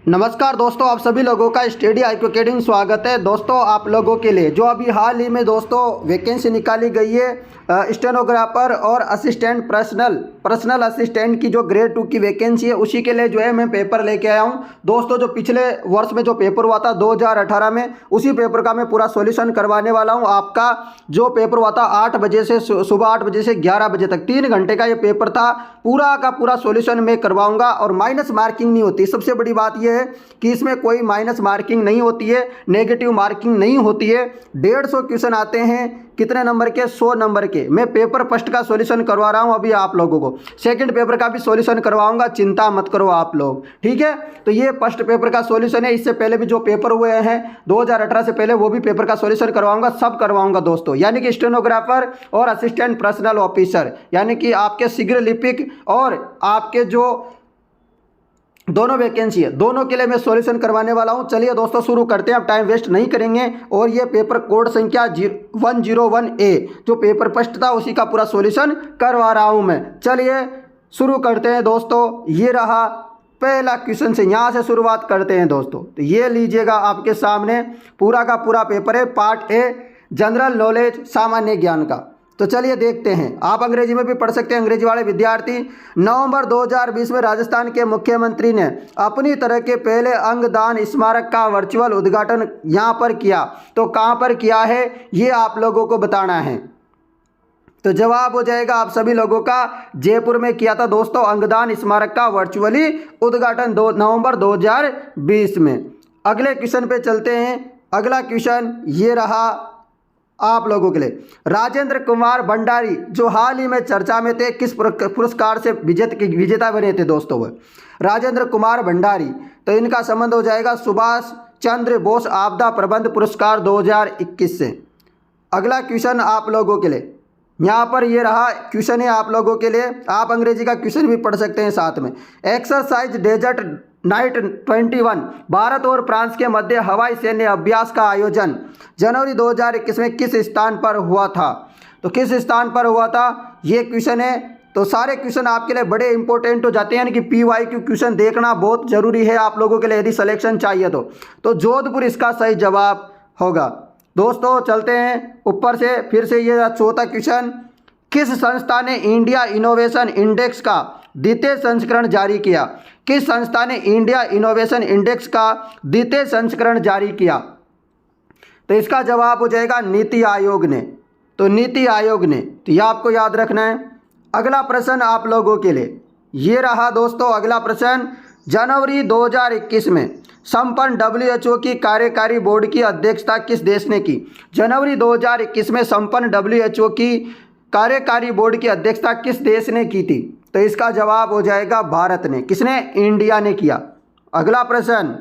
नमस्कार दोस्तों, आप सभी लोगों का स्टडी IQ अकेडमी स्वागत है। दोस्तों आप लोगों के लिए जो अभी हाल ही में दोस्तों वैकेंसी निकाली गई है स्टेनोग्राफर और असिस्टेंट पर्सनल असिस्टेंट की जो ग्रेड 2 की वैकेंसी है, उसी के लिए जो है मैं पेपर लेके आया हूं। दोस्तों जो पिछले वर्ष में जो पेपर हुआ था 2018 में, उसी पेपर का मैं पूरा सॉल्यूशन करवाने वाला हूं। आपका जो पेपर हुआ था 8 बजे से सुबह 8 बजे से 11 बजे तक 3 घंटे का ये पेपर था। पूरा का पूरा सॉल्यूशन मैं करवाऊंगा और माइनस मार्किंग नहीं होती। सबसे बड़ी बात यह है कि इसमें कोई माइनस मार्किंग नहीं होती है, नेगेटिव मार्किंग नहीं होती है। 150 क्वेश्चन आते हैं, कितने नंबर के? 100 नंबर के। मैं पेपर फर्स्ट का सॉल्यूशन करवा रहा हूं अभी आप लोगों को, सेकंड पेपर का भी सॉल्यूशन करवाऊंगा, चिंता मत करो आप लोग, ठीक है। तो ये फर्स्ट पेपर का सॉल्यूशन है। इससे पहले भी जो पेपर हुए हैं 2018 से पहले, वो भी पेपर का सॉल्यूशन करवाऊंगा, सब करवाऊंगा दोस्तों। यानी कि स्टेनोग्राफर और असिस्टेंट पर्सनल ऑफिसर, यानी कि आपके शीघ्र लिपिक और आपके जो दोनों वैकेंसी है, दोनों के लिए मैं सॉल्यूशन करवाने वाला हूं। चलिए दोस्तों शुरू करते हैं, अब टाइम वेस्ट नहीं करेंगे। और ये पेपर कोड संख्या 101A जो पेपर फर्स्ट था उसी का पूरा सॉल्यूशन करवा रहा हूं मैं। चलिए शुरू करते हैं दोस्तों। ये रहा पहला क्वेश्चन, से यहाँ से शुरुआत करते हैं दोस्तों। तो ये लीजिएगा, आपके सामने पूरा का पूरा पेपर है, पार्ट ए जनरल नॉलेज, सामान्य ज्ञान का। तो चलिए देखते हैं। आप अंग्रेजी में भी पढ़ सकते हैं, अंग्रेजी वाले विद्यार्थी। नवंबर 2020 में राजस्थान के मुख्यमंत्री ने अपनी तरह के पहले अंगदान स्मारक का वर्चुअल उद्घाटन यहाँ पर किया। तो कहाँ पर किया है ये आप लोगों को बताना है। तो जवाब हो जाएगा आप सभी लोगों का, जयपुर में किया था दोस्तों अंगदान स्मारक का वर्चुअली उद्घाटन नवंबर 2020 में। अगले क्वेश्चन पे चलते हैं। अगला क्वेश्चन ये रहा आप लोगों के लिए। राजेंद्र कुमार भंडारी जो हाल ही में चर्चा में थे, किस पुरस्कार से विजेता बने थे दोस्तों? वो राजेंद्र कुमार भंडारी। तो इनका संबंध हो जाएगा सुभाष चंद्र बोस आपदा प्रबंध पुरस्कार 2021 से। अगला क्वेश्चन आप लोगों के लिए, यहाँ पर ये रहा क्वेश्चन है आप लोगों के लिए। आप अंग्रेजी का क्वेश्चन भी पढ़ सकते हैं साथ में। एक्सरसाइज डेजर्ट नाइट 21 भारत और फ्रांस के मध्य हवाई सैन्य अभ्यास का आयोजन जनवरी 2021 में किस स्थान पर हुआ था? तो किस स्थान पर हुआ था ये क्वेश्चन है। तो सारे क्वेश्चन आपके लिए बड़े इंपॉर्टेंट हो जाते हैं, यानी कि PYQ क्वेश्चन देखना बहुत जरूरी है आप लोगों के लिए यदि सिलेक्शन चाहिए तो जोधपुर इसका सही जवाब होगा। दोस्तों चलते हैं ऊपर से, फिर से ये चौथा क्वेश्चन। किस संस्था ने इंडिया इनोवेशन इंडेक्स का द्वितीय संस्करण जारी किया? किस संस्था ने इंडिया इनोवेशन इंडेक्स का द्वितीय संस्करण जारी किया? तो इसका जवाब हो जाएगा नीति आयोग ने। तो नीति आयोग ने, तो यह आपको याद रखना है। अगला प्रश्न आप लोगों के लिए ये रहा दोस्तों। अगला प्रश्न, जनवरी 2021 में संपन्न WHO की कार्यकारी बोर्ड की अध्यक्षता किस देश ने की? जनवरी 2021 में संपन्न WHO की कार्यकारी बोर्ड की अध्यक्षता किस देश ने की थी? तो इसका जवाब हो जाएगा भारत ने। किसने? इंडिया ने किया। अगला प्रश्न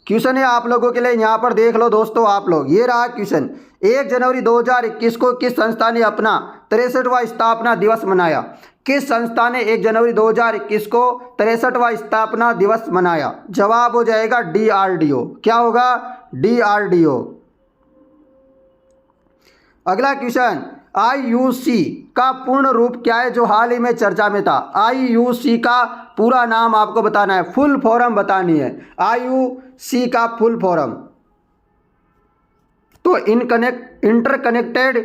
क्वेश्चन है आप लोगों के लिए, यहाँ पर देख लो दोस्तों आप लोग। ये रहा क्वेश्चन। 1 जनवरी 2021 को किस संस्था ने अपना 63वां स्थापना दिवस मनाया? किस संस्था ने 1 जनवरी 2021 को 63वां स्थापना दिवस मनाया? जवाब हो जाएगा DRDO। क्या होगा? DRDO। अगला क्वेश्चन, IUC का पूर्ण रूप क्या है जो हाल ही में चर्चा में था? IUC का पूरा नाम आपको बताना है, फुल फॉर्म बतानी है। IUC का फुल फॉर्म तो इंटरकनेक्टेड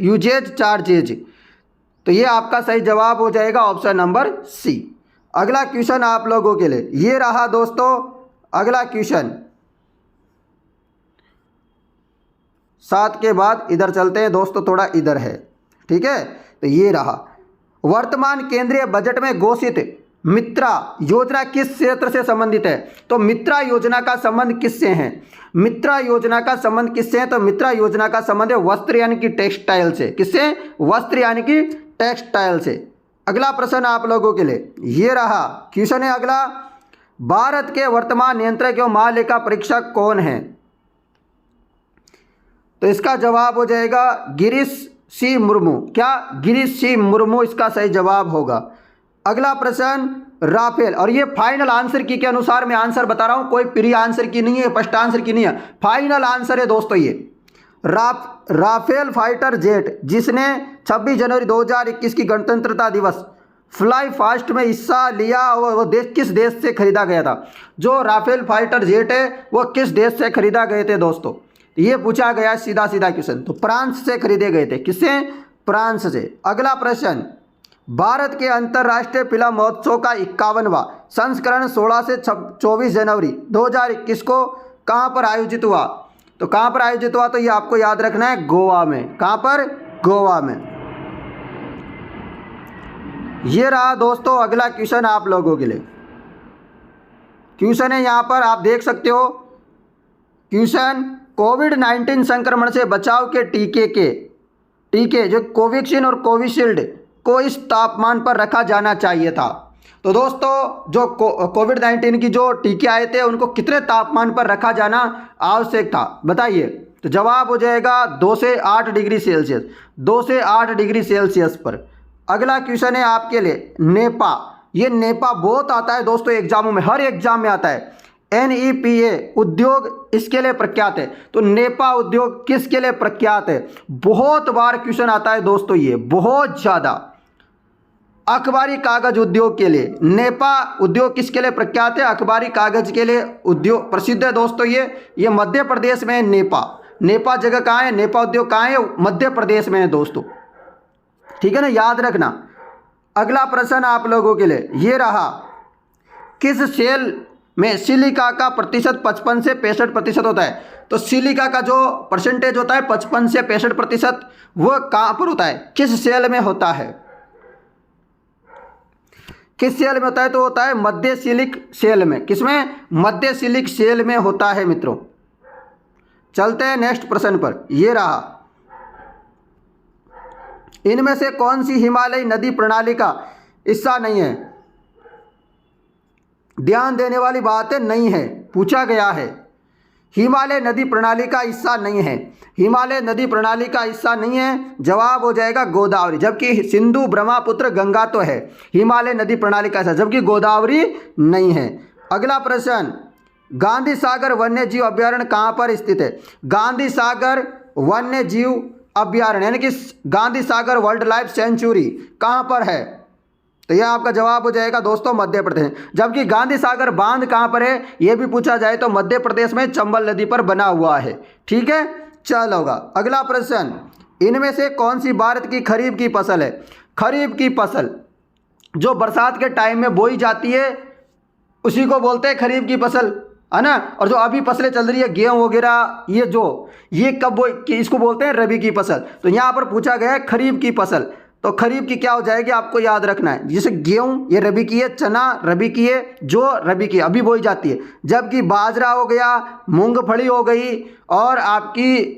यूजेज चार्जेज। तो ये आपका सही जवाब हो जाएगा ऑप्शन नंबर C। अगला क्वेश्चन आप लोगों के लिए ये रहा दोस्तों। अगला क्वेश्चन 7 के बाद इधर चलते हैं दोस्तों, थोड़ा इधर है, ठीक है। तो ये रहा, वर्तमान केंद्रीय बजट में घोषित मित्रा योजना किस क्षेत्र से संबंधित है? तो मित्रा योजना का संबंध किससे है? मित्रा योजना का संबंध किससे है? तो मित्रा योजना का संबंध है वस्त्र यानी कि टेक्सटाइल से। किससे? वस्त्र यानी कि टेक्सटाइल से। अगला प्रश्न आप लोगों के लिए ये रहा क्वेश्चन है अगला, भारत के वर्तमान नियंत्रक एवं महालेखा परीक्षक कौन है? तो इसका जवाब हो जाएगा गिरीश सी मुर्मू। क्या? गिरीश सी मुर्मू इसका सही जवाब होगा। अगला प्रश्न, राफेल, और ये फाइनल आंसर की के अनुसार मैं आंसर बता रहा हूं, कोई प्री आंसर की नहीं है, फर्स्ट आंसर की नहीं है, फाइनल आंसर है दोस्तों। ये राफेल फाइटर जेट जिसने 26 जनवरी 2021 की गणतंत्रता दिवस फ्लाई फास्ट में हिस्सा लिया और वो देश किस देश से खरीदा गया था? जो राफेल फाइटर जेट है वो किस देश से खरीदा गए थे दोस्तों? ये पूछा गया है सीधा सीधा क्वेश्चन। तो फ्रांस से खरीदे गए थे। किससे? फ्रांस से। अगला प्रश्न, भारत के अंतर्राष्ट्रीय फिल्म महोत्सव का 51वां संस्करण 16 से 24 जनवरी 2021 को कहाँ पर आयोजित हुआ? तो कहाँ पर आयोजित हुआ? तो ये आपको याद रखना है, गोवा में। कहाँ पर? गोवा में। ये रहा दोस्तों अगला क्वेश्चन आप लोगों के लिए। क्वेश्चन है यहाँ पर, आप देख सकते हो क्वेश्चन, कोविड-19 संक्रमण से बचाव के टीके जो कोवैक्सीन और कोविशील्ड को इस तापमान पर रखा जाना चाहिए था। तो दोस्तों जो कोविड-19 की जो टीके आए थे उनको कितने तापमान पर रखा जाना आवश्यक था बताइए? तो जवाब हो जाएगा 2 से 8 डिग्री सेल्सियस, 2 से 8 डिग्री सेल्सियस पर। अगला क्वेश्चन है आपके लिए नेपा। ये नेपा बहुत आता है दोस्तों एग्जामों में, हर एग्जाम में आता है। NEPA उद्योग इसके लिए प्रख्यात है। तो नेपा उद्योग किसके लिए प्रख्यात है? बहुत बार क्वेश्चन आता है दोस्तों, ये बहुत ज़्यादा। अखबारी कागज उद्योग के लिए नेपा उद्योग किसके लिए प्रख्यात है? अखबारी कागज के लिए उद्योग प्रसिद्ध है दोस्तों। ये मध्य प्रदेश में है नेपा जगह कहाँ है? नेपा उद्योग कहाँ है? मध्य प्रदेश में है दोस्तों, ठीक है ना, याद रखना। अगला प्रश्न आप लोगों के लिए ये रहा, किस सेल में सिलिका का प्रतिशत 55 से 65% होता है? तो सिलिका का जो परसेंटेज होता है 55 से 65%, वो कहाँ पर होता है? किस सेल में होता है? किस सेल में होता है? तो होता है मध्य सिलिक सेल में। किसमें? मध्य सिलिक सेल में होता है मित्रों। चलते हैं नेक्स्ट प्रश्न पर। ये रहा, इनमें से कौन सी हिमालयी नदी प्रणाली का हिस्सा नहीं है? ध्यान देने वाली बात है, नहीं है, पूछा गया है। हिमालय नदी प्रणाली का हिस्सा नहीं है, हिमालय नदी प्रणाली का हिस्सा नहीं है। जवाब हो जाएगा गोदावरी, जबकि सिंधु ब्रह्मपुत्र गंगा तो है हिमालय नदी प्रणाली का हिस्सा, जबकि गोदावरी नहीं है। अगला प्रश्न, गांधी सागर वन्य जीव अभ्यारण्य कहाँ पर स्थित है? गांधी सागर वन्य जीव अभ्यारण्य यानी कि Gandhi Sagar wild life sanctuary कहाँ पर है? तो यह आपका जवाब हो जाएगा दोस्तों मध्य प्रदेश। जबकि गांधी सागर बांध कहाँ पर है यह भी पूछा जाए तो मध्य प्रदेश में चंबल नदी पर बना हुआ है, ठीक है। चल होगा। अगला प्रश्न, इनमें से कौन सी भारत की खरीफ की फसल है? खरीफ की फसल जो बरसात के टाइम में बोई जाती है उसी को बोलते हैं खरीफ की फसल, है ना। और जो अभी फसलें चल रही है गेहूं वगैरह ये कब बो इसको बोलते हैं रबी की फसल। तो यहाँ पर पूछा गया है खरीफ की फसल, तो खरीफ की क्या हो जाएगी आपको याद रखना है। जैसे गेहूं ये रबी की है, चना रबी की है, जो रबी की अभी बोई जाती है। जबकि बाजरा हो गया, मूंगफली हो गई और आपकी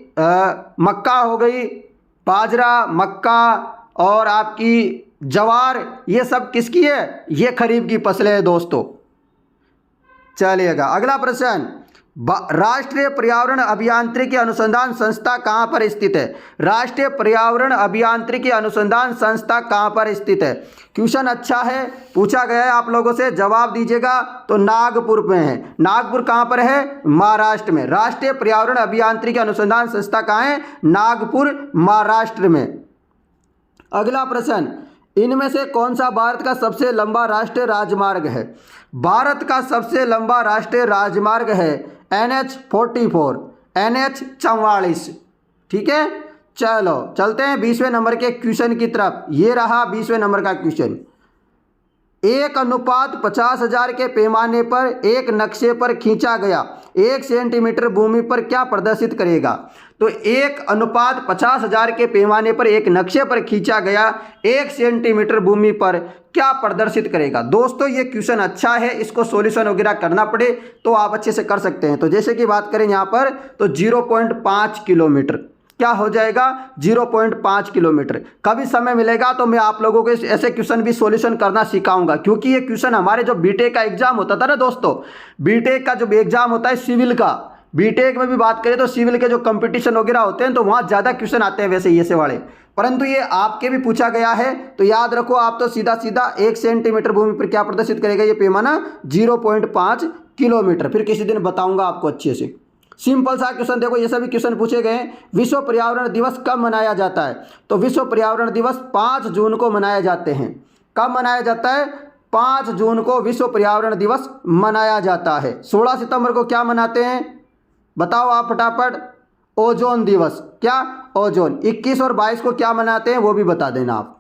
मक्का हो गई, बाजरा मक्का और आपकी जवार, ये सब किसकी है? ये खरीफ की फसलें हैं दोस्तों। चलिएगा अगला प्रश्न, राष्ट्रीय पर्यावरण अभियांत्रिकी अनुसंधान संस्था कहाँ पर स्थित है? राष्ट्रीय पर्यावरण अभियांत्रिकी अनुसंधान संस्था कहाँ पर स्थित है? क्वेश्चन अच्छा है, पूछा गया है आप लोगों से, जवाब दीजिएगा। तो नागपुर में है। नागपुर कहाँ पर है? महाराष्ट्र में। राष्ट्रीय पर्यावरण अभियांत्रिकी अनुसंधान संस्था कहाँ है? नागपुर महाराष्ट्र में। अगला प्रश्न, इनमें से कौन सा भारत का सबसे लंबा राष्ट्रीय राजमार्ग है? भारत का सबसे लंबा राष्ट्रीय राजमार्ग है NH44, NH44, ठीक है। चलो चलते हैं 20वें नंबर के क्वेश्चन की तरफ। ये रहा 20वें नंबर का क्वेश्चन, 1:50,000 के पैमाने पर एक नक्शे पर खींचा गया 1 सेंटीमीटर भूमि पर क्या प्रदर्शित करेगा? तो 1:50,000 के पैमाने पर एक नक्शे पर खींचा गया 1 सेंटीमीटर भूमि पर क्या प्रदर्शित करेगा? दोस्तों ये क्वेश्चन अच्छा है, इसको सॉल्यूशन वगैरह करना पड़े तो आप अच्छे से कर सकते हैं। तो जैसे कि बात करें यहाँ पर तो 0.5 किलोमीटर क्या हो जाएगा? 0.5 किलोमीटर। कभी समय मिलेगा तो मैं आप लोगों को ऐसे क्वेश्चन भी सॉल्यूशन करना सिखाऊंगा, क्योंकि ये क्वेश्चन हमारे जो बीटेक का एग्जाम होता था ना दोस्तों, बीटेक का जो एग्जाम होता है सिविल का, बीटेक में भी बात करें तो सिविल के जो कंपटीशन वगैरह होते हैं तो वहाँ ज़्यादा क्वेश्चन आते हैं वैसे ये से वाले, परंतु ये आपके भी पूछा गया है। तो याद रखो आप तो सीधा सीधा 1 सेंटीमीटर भूमि पर क्या प्रदर्शित करेगा ये पैमाना? 0.5 किलोमीटर। फिर किसी दिन बताऊंगा आपको अच्छे से। सिंपल सा क्वेश्चन देखो, ये सभी क्वेश्चन पूछे गए। विश्व पर्यावरण दिवस कब मनाया जाता है? तो विश्व पर्यावरण दिवस 5 जून को मनाए जाते हैं। कब मनाया जाता है? 5 जून को विश्व पर्यावरण दिवस मनाया जाता है। 16 सितंबर को क्या मनाते हैं? बताओ आप फटाफट। ओजोन दिवस। क्या? ओजोन। 21 और 22 को क्या मनाते हैं वो भी बता देना आप।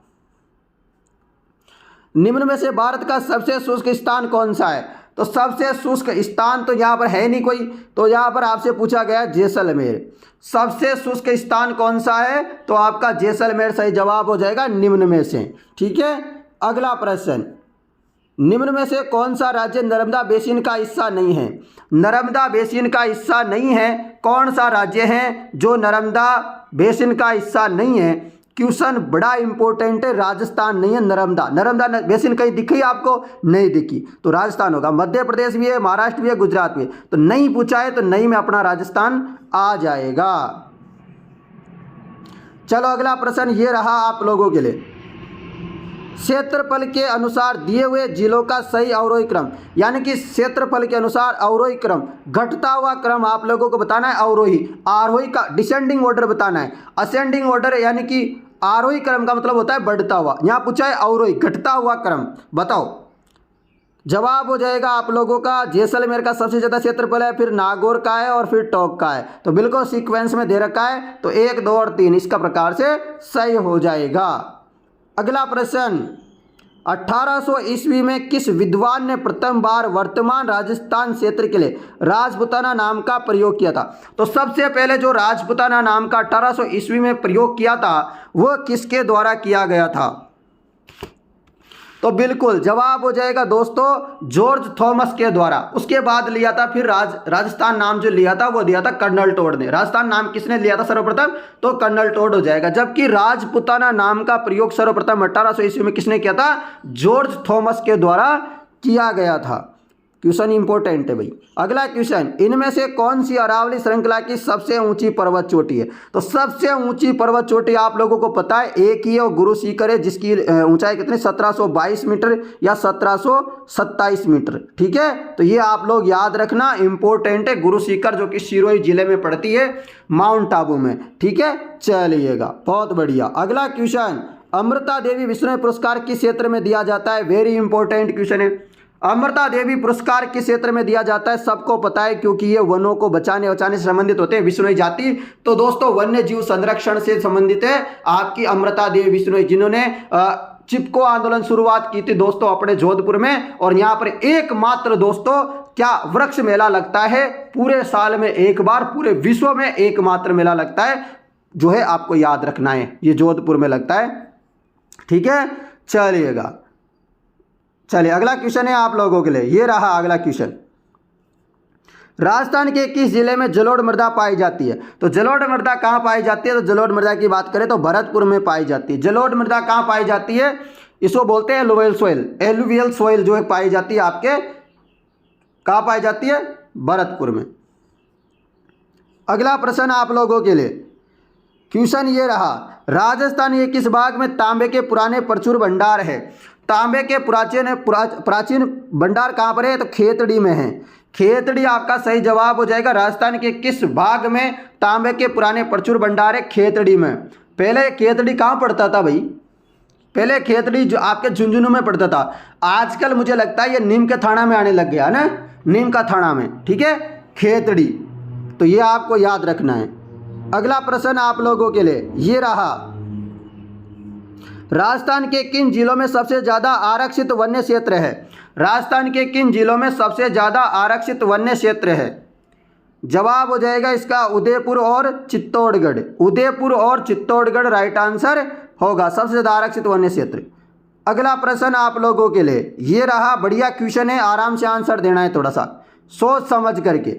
निम्न में से भारत का सबसे शुष्क स्थान कौन सा है? तो सबसे शुष्क स्थान तो यहाँ पर है नहीं कोई, तो यहाँ पर आपसे पूछा गया जैसलमेर। सबसे शुष्क स्थान कौन सा है? तो आपका जैसलमेर सही जवाब हो जाएगा निम्न में से। ठीक है, अगला प्रश्न, निम्न में से कौन सा राज्य नर्मदा बेसिन का हिस्सा नहीं है? नर्मदा बेसिन का हिस्सा नहीं है, कौन सा राज्य है जो नर्मदा बेसिन का हिस्सा नहीं है? क्वेश्चन बड़ा इंपॉर्टेंट है। राजस्थान नहीं है, नर्मदा बेसिन कहीं दिखी आपको? नहीं दिखी, तो राजस्थान होगा। मध्य प्रदेश भी है, महाराष्ट्र भी है, गुजरात भी है, तो नहीं पूछा है तो नहीं में अपना राजस्थान आ जाएगा। चलो अगला प्रश्न ये रहा आप लोगों के लिए। क्षेत्रफल के अनुसार दिए हुए जिलों का सही अवरोही क्रम, यानी कि क्षेत्रफल के अनुसार अवरोही क्रम, घटता हुआ क्रम आप लोगों को बताना है। अवरोही, आरोही का डिसेंडिंग ऑर्डर बताना है। असेंडिंग ऑर्डर यानी कि आरोही क्रम का मतलब होता है बढ़ता हुआ, यहाँ पूछा है अवरोही, घटता हुआ क्रम। बताओ, जवाब हो जाएगा आप लोगों का जैसलमेर का सबसे ज़्यादा क्षेत्रफल है, फिर नागौर का है और फिर टोंक का है। तो बिल्कुल सीक्वेंस में दे रखा है, तो 1, 2 और 3 इसका प्रकार से सही हो जाएगा। अगला प्रश्न, 1800 ईस्वी में किस विद्वान ने प्रथम बार वर्तमान राजस्थान क्षेत्र के लिए राजपुताना नाम का प्रयोग किया था? तो सबसे पहले जो राजपुताना नाम का 1800 ईस्वी में प्रयोग किया था वह किसके द्वारा किया गया था? तो बिल्कुल जवाब हो जाएगा दोस्तों जॉर्ज थॉमस के द्वारा। उसके बाद लिया था फिर राजस्थान नाम जो लिया था वो दिया था कर्नल टोड ने। राजस्थान नाम किसने लिया था सर्वप्रथम? तो कर्नल टोड हो जाएगा। जबकि राजपुताना नाम का प्रयोग सर्वप्रथम 1800 ईस्वी में किसने किया था? जॉर्ज थॉमस के द्वारा किया गया था। क्वेश्चन इंपॉर्टेंट है भाई। अगला क्वेश्चन, इनमें से कौन सी अरावली श्रृंखला की सबसे ऊंची पर्वत चोटी है? तो सबसे ऊंची पर्वत चोटी आप लोगों को पता है एक ही है, और गुरु शिखर है, जिसकी ऊंचाई कितनी 1722 मीटर या 1727 मीटर। ठीक है, तो ये आप लोग याद रखना, इंपॉर्टेंट है। गुरु शिखर जो कि सिरोही जिले में पड़ती है, माउंट आबू में। ठीक है, चलिएगा, बहुत बढ़िया। अगला क्वेश्चन, अमृता देवी विश्नोई पुरस्कार किस क्षेत्र में दिया जाता है? वेरी इंपॉर्टेंट क्वेश्चन है। अमृता देवी पुरस्कार किस क्षेत्र में दिया जाता है? सबको पता है, क्योंकि ये वनों को बचाने से संबंधित होते हैं। विश्नोई जाति तो दोस्तों वन्य जीव संरक्षण से संबंधित है आपकी अमृता देवी विश्नोई, जिन्होंने चिपको आंदोलन शुरुआत की थी दोस्तों अपने जोधपुर में। और यहाँ पर एकमात्र दोस्तों क्या वृक्ष मेला लगता है, पूरे साल में एक बार, पूरे विश्व में एकमात्र मेला लगता है, जो है आपको याद रखना है, ये जोधपुर में लगता है। ठीक है, चलिएगा, चलिए अगला क्वेश्चन है आप लोगों के लिए, ये रहा अगला क्वेश्चन। राजस्थान के किस जिले में जलोढ़ मृदा पाई जाती है? तो जलोढ़ मृदा कहाँ पाई जाती है? तो जलोढ़ मृदा की बात करें तो भरतपुर में पाई जाती है। जलोढ़ मृदा कहाँ पाई जाती है? इसको बोलते हैं एलुवियल सोइल। एलुवियल सोइल जो है पाई जाती है आपके, कहाँ पाई जाती है? भरतपुर में। अगला प्रश्न आप लोगों के लिए, क्वेश्चन ये रहा, राजस्थान के किस भाग में तांबे के पुराने प्रचुर भंडार है? तांबे के प्राचीन भंडार कहाँ पर है? तो खेतड़ी में है। खेतड़ी आपका सही जवाब हो जाएगा। राजस्थान के किस भाग में तांबे के पुराने प्रचुर भंडार है? खेतड़ी में। पहले खेतड़ी कहाँ पड़ता था भाई? पहले खेतड़ी जो आपके झुंझुनू में पड़ता था, आजकल मुझे लगता है ये नीम के थाना में आने लग गया ना, नीम का थाना में। ठीक है, खेतड़ी, तो ये आपको याद रखना है। अगला प्रश्न आप लोगों के लिए ये रहा, राजस्थान के किन जिलों में सबसे ज़्यादा आरक्षित वन्य क्षेत्र है? राजस्थान के किन जिलों में सबसे ज़्यादा आरक्षित वन्य क्षेत्र है? जवाब हो जाएगा इसका उदयपुर और चित्तौड़गढ़। उदयपुर और चित्तौड़गढ़ राइट आंसर होगा, सबसे ज़्यादा आरक्षित वन्य क्षेत्र। अगला प्रश्न आप लोगों के लिए ये रहा, बढ़िया क्वेश्चन है, आराम से आंसर देना है, थोड़ा सा सोच समझ करके।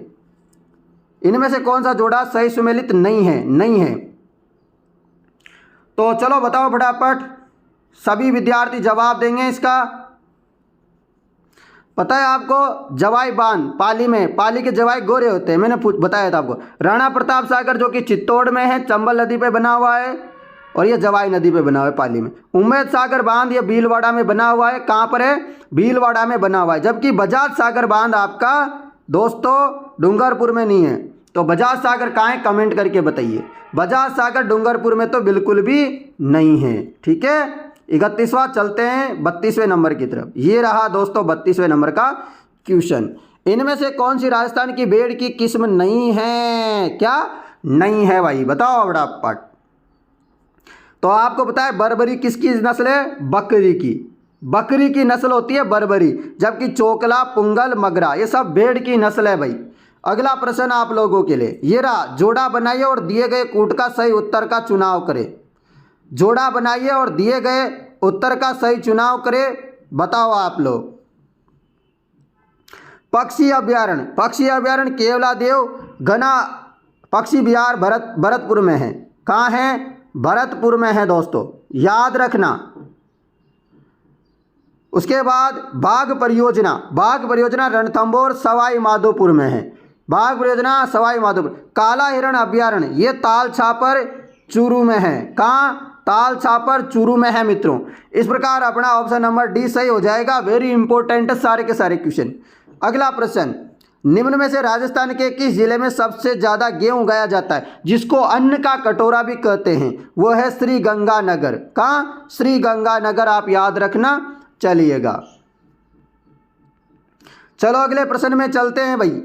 इनमें से कौन सा जोड़ा सही सुमेलित नहीं है? नहीं है तो चलो बताओ फटाफट, सभी विद्यार्थी जवाब देंगे इसका। पता है आपको जवाई बांध पाली में, पाली के जवाई गोरे होते हैं, मैंने बताया था आपको। राणा प्रताप सागर जो कि चित्तौड़ में है, चंबल नदी पे बना हुआ है, और ये जवाई नदी पे बना हुआ है पाली में। उम्मेद सागर बांध ये भीलवाड़ा में बना हुआ है, कहाँ पर है? भीलवाड़ा में बना हुआ है। जबकि बजाज सागर बांध आपका दोस्तों डूंगरपुर में नहीं है। तो बजाज सागर कहाँ है? कमेंट करके बताइए। बजाज सागर डूंगरपुर में तो बिल्कुल भी नहीं है। ठीक है, 31वां चलते हैं 32वें नंबर की तरफ। ये रहा दोस्तों 32वें नंबर का क्वेश्चन। इनमें से कौन सी राजस्थान की भेड़ की किस्म नहीं है? क्या नहीं है भाई? बताओ फटाफट। तो आपको पता है बर्बरी किसकी नस्ल है? बकरी की। बकरी की नस्ल होती है बर्बरी, जबकि चोकला, पुंगल, मगरा ये सब भेड़ की नस्ल है भाई। अगला प्रश्न आप लोगों के लिए ये रहा, जोड़ा बनाइए और दिए गए कूट का सही उत्तर का चुनाव करें। जोड़ा बनाइए और दिए गए उत्तर का सही चुनाव करें। बताओ आप लोग। पक्षी अभ्यारण्य, पक्षी अभ्यारण्य केवलादेव घना पक्षी विहार भरतपुर में है। कहाँ है? भरतपुर में है दोस्तों, याद रखना। उसके बाद बाघ परियोजना, बाघ परियोजना रणथंभौर सवाई माधोपुर में है। बाघ परियोजना सवाई माधोपुर। काला हिरण अभ्यारण्य ये ताल छापर चूरू में है। कहाँ? ताल छापर चूरू में है मित्रों। इस प्रकार अपना ऑप्शन नंबर डी सही हो जाएगा। वेरी इंपॉर्टेंट सारे के सारे क्वेश्चन। अगला प्रश्न, निम्न में से राजस्थान के किस जिले में सबसे ज्यादा गेहूं उगाया जाता है, जिसको अन्न का कटोरा भी कहते हैं? वो है श्री गंगानगर। कहाँ? श्री गंगानगर, आप याद रखना चलिएगा। चलो अगले प्रश्न में चलते हैं भाई।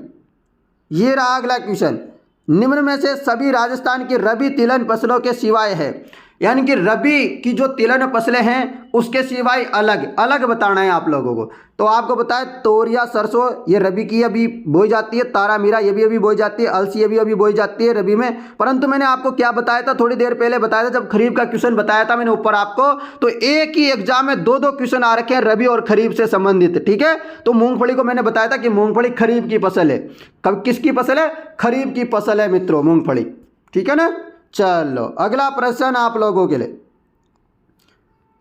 ये रहा अगला क्वेश्चन, निम्न में से सभी राजस्थान की रबी तिलहन फसलों के सिवाय है, यानी कि रबी की जो तिलहन फसलें हैं उसके सिवाय अलग अलग बताना है आप लोगों को। तो आपको बताया तोरिया, सरसों ये रबी की अभी बोई जाती है। तारा मीरा ये भी अभी बोई जाती है। अलसी ये भी अभी बोई जाती है रबी में। परंतु मैंने आपको क्या बताया था, थोड़ी देर पहले बताया था जब खरीफ का क्वेश्चन बताया था मैंने ऊपर आपको, तो एक ही एग्जाम में दो दो क्वेश्चन आ रखे हैं रबी और खरीफ से संबंधित। ठीक है, तो मूंगफली को मैंने बताया था कि मूंगफली खरीफ की फसल है। कब किसकी फसल है? खरीफ की फसल है मित्रों मूंगफली। ठीक है ना। चलो अगला प्रश्न आप लोगों के लिए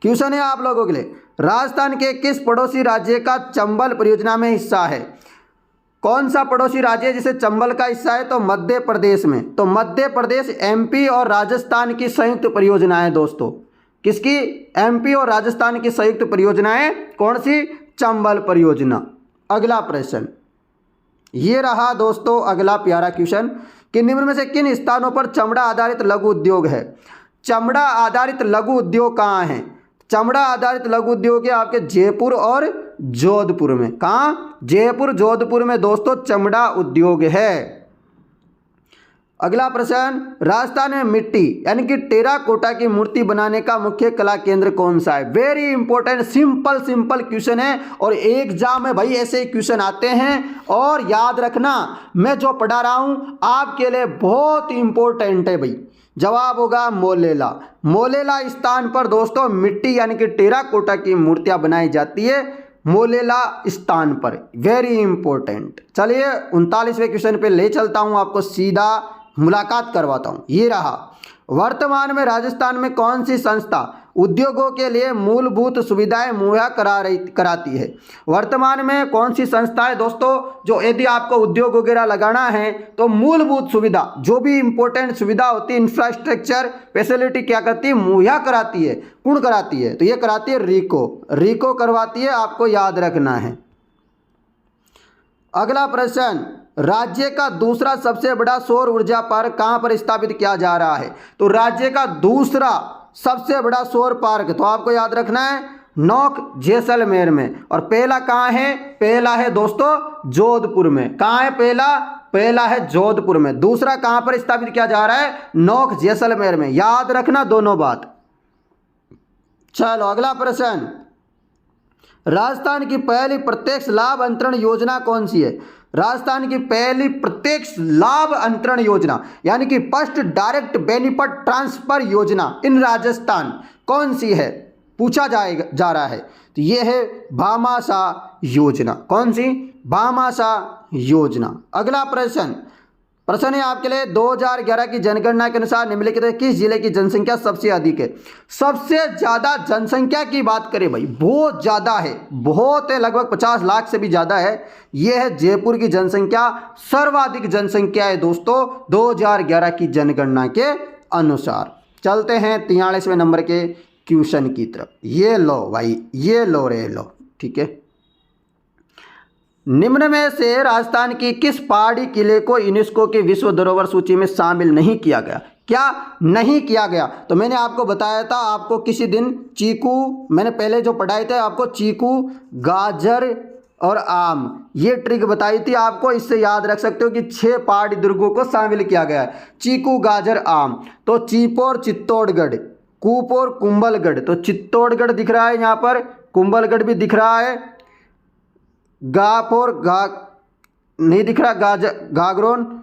क्वेश्चन है आप लोगों के लिए, राजस्थान के किस पड़ोसी राज्य का चंबल परियोजना में हिस्सा है? कौन सा पड़ोसी राज्य जिसे चंबल का हिस्सा है? तो मध्य प्रदेश में। तो मध्य प्रदेश, एमपी और राजस्थान की संयुक्त परियोजना है दोस्तों। किसकी? एमपी और राजस्थान की संयुक्त परियोजना है। कौन सी? चंबल परियोजना। अगला प्रश्न ये रहा दोस्तों अगला प्यारा क्वेश्चन कि निम्न में से किन स्थानों पर चमड़ा आधारित लघु उद्योग है? चमड़ा आधारित लघु उद्योग कहाँ है? चमड़ा आधारित लघु उद्योग है आपके जयपुर और जोधपुर में। कहाँ? जयपुर जोधपुर में दोस्तों चमड़ा उद्योग है। अगला प्रश्न, राजस्थान में मिट्टी यानी कि टेराकोटा की मूर्ति बनाने का मुख्य कला केंद्र कौन सा है? Very important, simple simple question है और एग्जाम में भाई ऐसे क्वेश्चन आते हैं। और याद रखना मैं जो पढ़ा रहा हूं आपके लिए बहुत इंपॉर्टेंट है भाई। जवाब होगा मोलेला। मोलेला स्थान पर दोस्तों मिट्टी यानी कि टेराकोटा की मूर्तियां बनाई जाती है मोलेला स्थान पर। Very important. चलिए 39वें क्वेश्चन पे ले चलता हूं आपको, सीधा मुलाकात करवाता हूं। ये रहा, वर्तमान में राजस्थान में कौन सी संस्था उद्योगों के लिए मूलभूत सुविधाएं मुहैया कराती है? वर्तमान में कौन सी संस्था है दोस्तों जो यदि आपको उद्योग वगैरह लगाना है तो मूलभूत सुविधा जो भी इंपॉर्टेंट सुविधा होती है, इंफ्रास्ट्रक्चर फैसिलिटी क्या करती है? मुहैया कराती है। कौन कराती है? तो ये कराती है रीको। रीको करवाती है, आपको याद रखना है। अगला प्रश्न, राज्य का दूसरा सबसे बड़ा सौर ऊर्जा पार्क कहां पर स्थापित किया जा रहा है? तो राज्य का दूसरा सबसे बड़ा सौर पार्क तो आपको याद रखना है नौक जैसलमेर में। और पहला कहां है? पहला है दोस्तों जोधपुर में। कहां है पहला? पहला है जोधपुर में। दूसरा कहां पर स्थापित किया जा रहा है? नौक जैसलमेर में। याद रखना दोनों बात। चलो अगला प्रश्न, राजस्थान की पहली प्रत्यक्ष लाभ अंतरण योजना कौन सी है? राजस्थान की पहली प्रत्यक्ष लाभ अंतरण योजना यानी कि फर्स्ट डायरेक्ट बेनिफिट ट्रांसफर योजना इन राजस्थान कौन सी है? पूछा जा रहा है। तो ये है भामाशाह योजना। कौन सी? भामाशाह योजना। अगला प्रश्न है आपके लिए, 2011 की जनगणना के अनुसार निम्नलिखित किस जिले की जनसंख्या सबसे अधिक है? सबसे ज्यादा जनसंख्या की बात करें भाई, बहुत ज्यादा है, बहुत है, लगभग 50 लाख से भी ज्यादा है। यह है जयपुर की जनसंख्या। सर्वाधिक जनसंख्या है दोस्तों 2011 की जनगणना के अनुसार। चलते हैं 43वें नंबर के क्वेश्चन की तरफ। ये लो भाई, ये लो रे लो। ठीक है, निम्न में से राजस्थान की किस पहाड़ी किले को यूनेस्को की विश्व धरोहर सूची में शामिल नहीं किया गया? क्या नहीं किया गया। तो मैंने आपको बताया था, आपको किसी दिन चीकू, मैंने पहले जो पढ़ाए थे आपको चीकू, गाजर और आम, ये ट्रिक बताई थी आपको। इससे याद रख सकते हो कि 6 पहाड़ी दुर्गों को शामिल किया गया है, चीकू, गाजर, आम। तो चीपोर चित्तौड़गढ़, कूपोर कुंभलगढ़। तो चित्तौड़गढ़ दिख रहा है यहाँ पर, कुंभलगढ़ भी दिख रहा है, गापोर नहीं दिख रहा, गागरोन।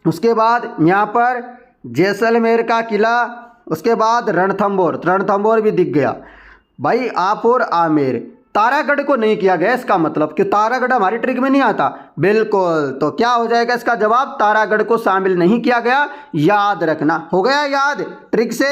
उसके बाद यहाँ पर जैसलमेर का किला, उसके बाद रणथंबोर भी दिख गया भाई। आप और आमेर, तारागढ़ को नहीं किया गया, इसका मतलब कि तारागढ़ हमारी ट्रिक में नहीं आता। बिल्कुल, तो क्या हो जाएगा इसका जवाब, तारागढ़ को शामिल नहीं किया गया। याद रखना, हो गया याद ट्रिक से,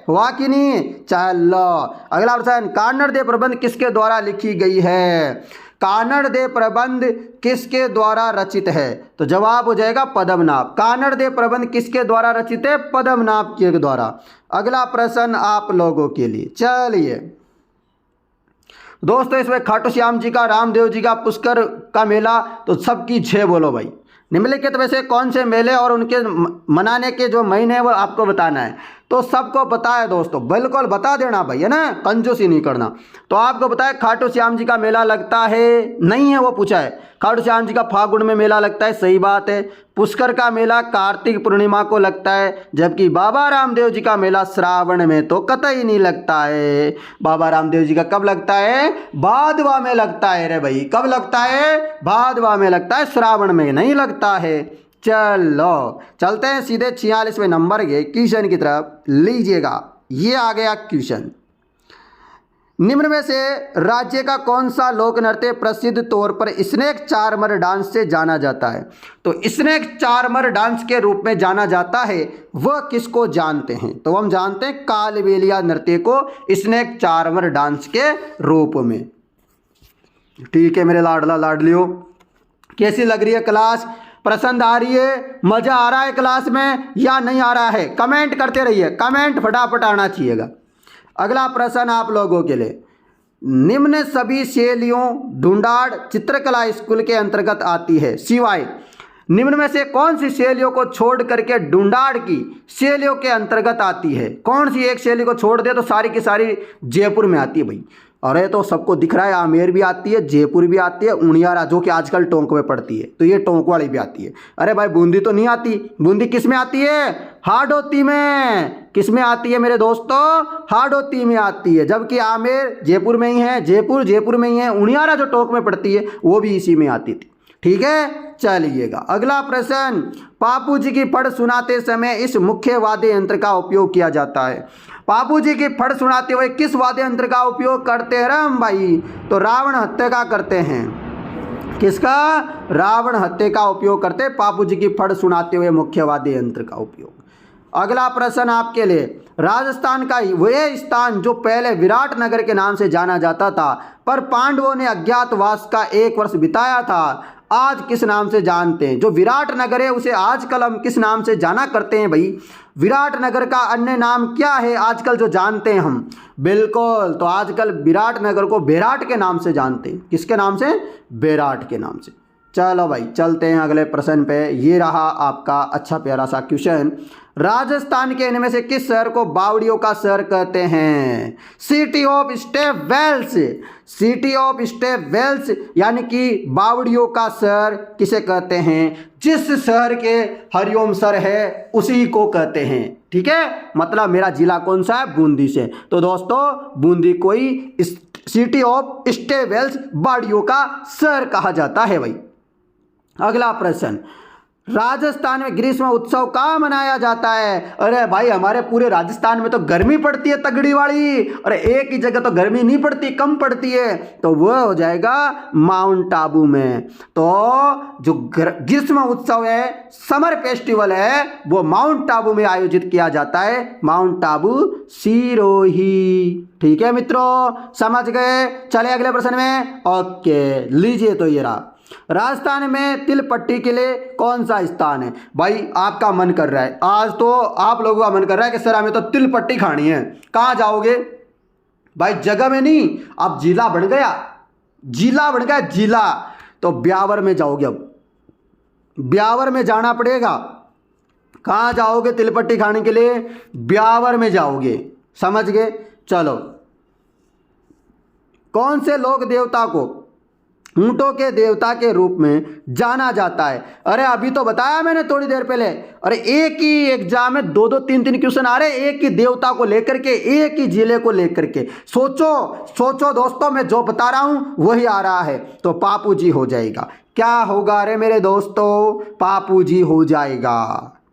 हुआ कि नहीं। चलो अगला प्रश्न, कान्नड़ देव प्रबंध किसके द्वारा लिखी गई है। कान्नड़ देव प्रबंध किसके द्वारा रचित है। तो जवाब हो जाएगा पद्मनाभ। कान्नड़ देव प्रबंध किसके द्वारा रचित है, पद्मनाभ के द्वारा। अगला प्रश्न आप लोगों के लिए, चलिए दोस्तों, इसमें खाटू श्याम जी का, रामदेव जी का, पुष्कर का मेला, तो सबकी जय बोलो भाई। निम्नलिखित वैसे कौन से मेले और उनके मनाने के जो महीने हैं वो आपको बताना है। तो सबको पता है दोस्तों, बिल्कुल बता देना भाई, है ना, कंजूसी नहीं करना। तो आपको पता है खाटू श्याम जी का मेला लगता है, नहीं है वो पूछा है। खाटू श्याम जी का फागुन में मेला लगता है, सही बात है। पुष्कर का मेला कार्तिक पूर्णिमा को लगता है, जबकि बाबा रामदेव जी का मेला श्रावण में तो कतई नहीं लगता है। बाबा रामदेव जी का कब लगता है, भादवा में लगता है रे भाई। कब लगता है, भादवा में लगता है, श्रावण में नहीं लगता है। चलो चलते हैं सीधे 46वें नंबर के क्वेश्चन की तरफ, लीजिएगा। ये आ गया क्वेश्चन, निम्न में से राज्य का कौन सा लोक नृत्य प्रसिद्ध तौर पर स्नेक चार्मर डांस से जाना जाता है। तो स्नेक चार्मर डांस के रूप में जाना जाता है, वह किसको जानते हैं। तो हम जानते हैं कालबेलिया नृत्य को स्नेक चार्मर डांस के रूप में। ठीक है मेरे लाडला लाडलियों, कैसी लग रही है क्लास, पसंद आ रही है, मजा आ रहा है क्लास में या नहीं आ रहा है। कमेंट करते रहिए, कमेंट फटाफट आना चाहिएगा। अगला प्रश्न आप लोगों के लिए, निम्न सभी शैलियों ढूंढाड़ चित्रकला स्कूल के अंतर्गत आती है, सिवाय निम्न में से कौन सी शैलियों को छोड़ करके ढूंढाड़ की शैलियों के अंतर्गत आती है। कौन सी एक शैली को छोड़ दे तो सारी की सारी जयपुर में आती है भाई। अरे तो सबको दिख रहा है, आमेर भी आती है, जयपुर भी आती है, उनियारा जो कि आजकल टोंक में पड़ती है, तो ये टोंक वाली भी आती है। अरे भाई बूंदी तो नहीं आती, बूंदी किस में आती है, हाड़ौती में। किस में आती है मेरे दोस्तों, हाड़ौती में आती है। जबकि आमेर जयपुर में ही है, जयपुर में ही है, उनियारा जो टोंक में पड़ती है वो भी इसी में आती थी। ठीक है, चलिएगा अगला प्रश्न, पापू जी की फड़ सुनाते समय इस मुख्य वाद्य यंत्र का उपयोग किया जाता है। पापू जी की फड़ सुनाते हुए किस वाद्य यंत्र का उपयोग करते हैं राम भाई। तो रावण हत्या का करते हैं, किसका, रावण हत्या का उपयोग करते हैं, पापू जी की फड़ सुनाते हुए मुख्य वाद्य यंत्र का उपयोग। अगला प्रश्न आपके लिए, राजस्थान का वह स्थान जो पहले विराट नगर के नाम से जाना जाता था, पर पांडवों ने अज्ञातवास का 1 वर्ष बिताया था, आज किस नाम से जानते हैं। जो विराट नगर है उसे आजकल हम किस नाम से जाना करते हैं भाई। विराट नगर का अन्य नाम क्या है आजकल जो जानते हैं हम। बिल्कुल, तो आजकल विराट नगर को बेराट के नाम से जानते हैं। किसके नाम से, बेराट के नाम से। चलो भाई चलते हैं अगले प्रश्न पे। ये रहा आपका अच्छा प्यारा सा क्वेश्चन, राजस्थान के इनमें से किस शहर को बावड़ियों का शहर कहते हैं। City of step wells, city of step wells यानी कि बावड़ियों का शहर किसे कहते हैं, जिस शहर के हरिओम सर है उसी को कहते हैं। ठीक है, मतलब मेरा जिला कौन सा है, बूंदी से। तो दोस्तों बूंदी को ही सिटी ऑफ स्टेप वेल्स बावड़ियों का शहर कहा जाता है भाई। अगला प्रश्न, राजस्थान में ग्रीष्म उत्सव कहाँ मनाया जाता है। अरे भाई हमारे पूरे राजस्थान में तो गर्मी पड़ती है तगड़ी वाली, अरे एक ही जगह तो गर्मी नहीं पड़ती, कम पड़ती है, तो वह हो जाएगा माउंट आबू में। तो जो ग्रीष्म उत्सव है, समर फेस्टिवल है, वो माउंट आबू में आयोजित किया जाता है, माउंट आबू सिरोही। ठीक है मित्रों, समझ गए। चले अगले प्रश्न में। ओके, लीजिए तो ये रहा, राजस्थान में तिल पट्टी के लिए कौन सा स्थान है। भाई आपका मन कर रहा है, आज तो आप लोगों का मन कर रहा है कि सर हमें तो तिल पट्टी खानी है, कहाँ जाओगे भाई, जगह में नहीं, अब जिला बन गया, जिला बन गया जिला, तो ब्यावर में जाओगे। अब ब्यावर में जाना पड़ेगा। कहाँ जाओगे तिलपट्टी खाने के लिए? ब्यावर में जाओगे, समझ गए। चलो, कौन से लोक देवता को ऊंटों के देवता के रूप में जाना जाता है? अरे अभी तो बताया मैंने थोड़ी देर पहले। अरे एक ही एग्जाम में दो दो तीन तीन क्वेश्चन आ रहे, एक ही देवता को लेकर के, एक ही जिले को लेकर के। सोचो सोचो दोस्तों, मैं जो बता रहा हूं वही आ रहा है। तो पापू जी हो जाएगा। क्या होगा रे मेरे दोस्तों? पापू जी हो जाएगा।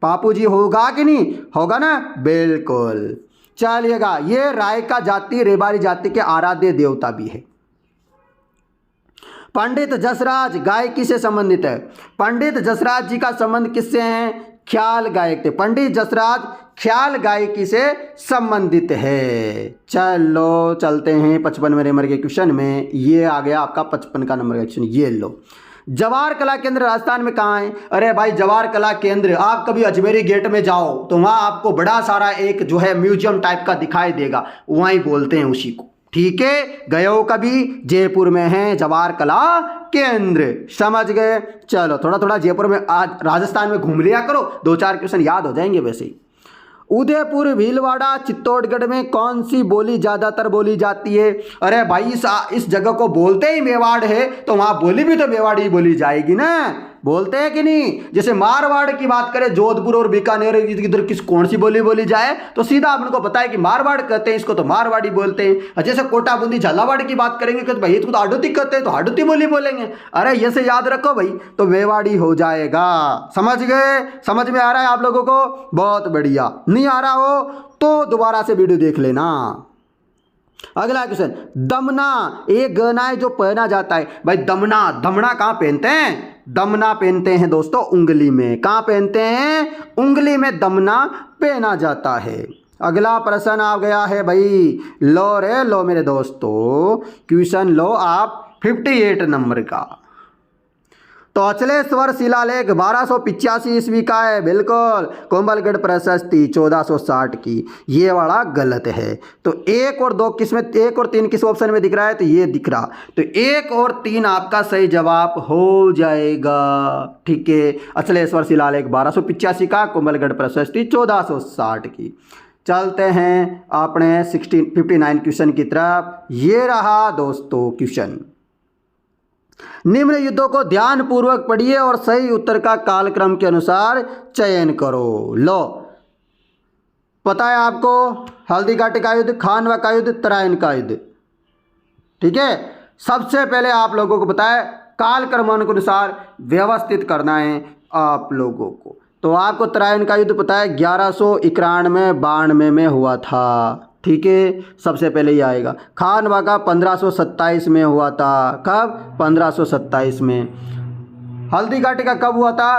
पापू जी होगा कि नहीं होगा ना? बिल्कुल। चलिएगा, ये रायका जाति रेबारी जाति के आराध्य देवता भी है। पंडित जसराज गायकी से संबंधित है। पंडित जसराज जी का संबंध किससे है? ख्याल गायक थे। पंडित जसराज ख्याल गायकी से संबंधित है। चलो चलते हैं 55वें नंबर के क्वेश्चन में। ये आ गया आपका 55 का नंबर का क्वेश्चन। ये लो, जवाहर कला केंद्र राजस्थान में कहाँ है? अरे भाई जवाहर कला केंद्र, आप कभी अजमेरी गेट में जाओ तो वहाँ आपको बड़ा सारा एक जो है म्यूजियम टाइप का दिखाई देगा, वहीं बोलते हैं उसी को। ठीक है, गए हो कभी? जयपुर में है जवाहर कला केंद्र, समझ गए। चलो थोड़ा थोड़ा जयपुर में, आज राजस्थान में घूम लिया करो, 2-4 क्वेश्चन याद हो जाएंगे वैसे ही। उदयपुर, भीलवाड़ा, चित्तौड़गढ़ में कौन सी बोली ज़्यादातर बोली जाती है? अरे भाई इस जगह को बोलते ही मेवाड़ है, तो वहाँ बोली भी तो मेवाड़ी बोली जाएगी ना, बोलते हैं कि नहीं? जैसे मारवाड़ की बात करें, जोधपुर और बीकानेर, इधर कौन सी बोली बोली जाए तो सीधा आपको पता है कि मारवाड़ कहते हैं, इसको तो मारवाड़ी बोलते हैं। जैसे कोटा बूंदी झालावाड़ की बात करेंगे तो भाई इसको तो हाडोती कहते हैं, तो हाडोती बोली बोलेंगे। अरे ये से याद रखो भाई, तो मेवाड़ी हो जाएगा। समझ गए? समझ में आ रहा है आप लोगों को? बहुत बढ़िया। नहीं आ रहा हो तो दोबारा से वीडियो देख लेना। अगला क्वेश्चन, दमना एक गहना है जो पहना जाता है। भाई दमना, दमना कहाँ पहनते हैं? दमना पहनते हैं दोस्तों उंगली में। कहाँ पहनते हैं? उंगली में दमना पहना जाता है। अगला प्रश्न आ गया है भाई, लो रे लो मेरे दोस्तों, क्वेश्चन लो आप 58 नंबर का। तो अचलेश्वर शिलालेख 1285 ईस्वी का है, बिल्कुल। कोंबलगढ़ प्रशस्ति 1460 की, ये वाला गलत है। तो 1 और 2 किस में, 1 और 3 किस ऑप्शन में दिख रहा है? तो ये दिख रहा। तो 1 और 3 आपका सही जवाब हो जाएगा। ठीक है, अचलेश्वर शिलालेख 1285 का, कोंबलगढ़ प्रशस्ति 1460 की। चलते हैं अपने 59 क्वेश्चन की तरफ। ये रहा दोस्तों क्वेश्चन, निम्न युद्धों को ध्यान पूर्वक पढ़िए और सही उत्तर का कालक्रम के अनुसार चयन करो। लो, पता है आपको, हल्दी घाटी का युद्ध, खानवा का युद्ध, तराइन का युद्ध। ठीक है, सबसे पहले आप लोगों को पता है कालक्रम के अनुसार व्यवस्थित करना है आप लोगों को। तो आपको तराइन का युद्ध पता है 1191-92 में हुआ था। ठीक है, सबसे पहले ही आएगा। खानवा का 1527 में हुआ था। कब? 1527 में। हल्दी घाटी का कब हुआ था?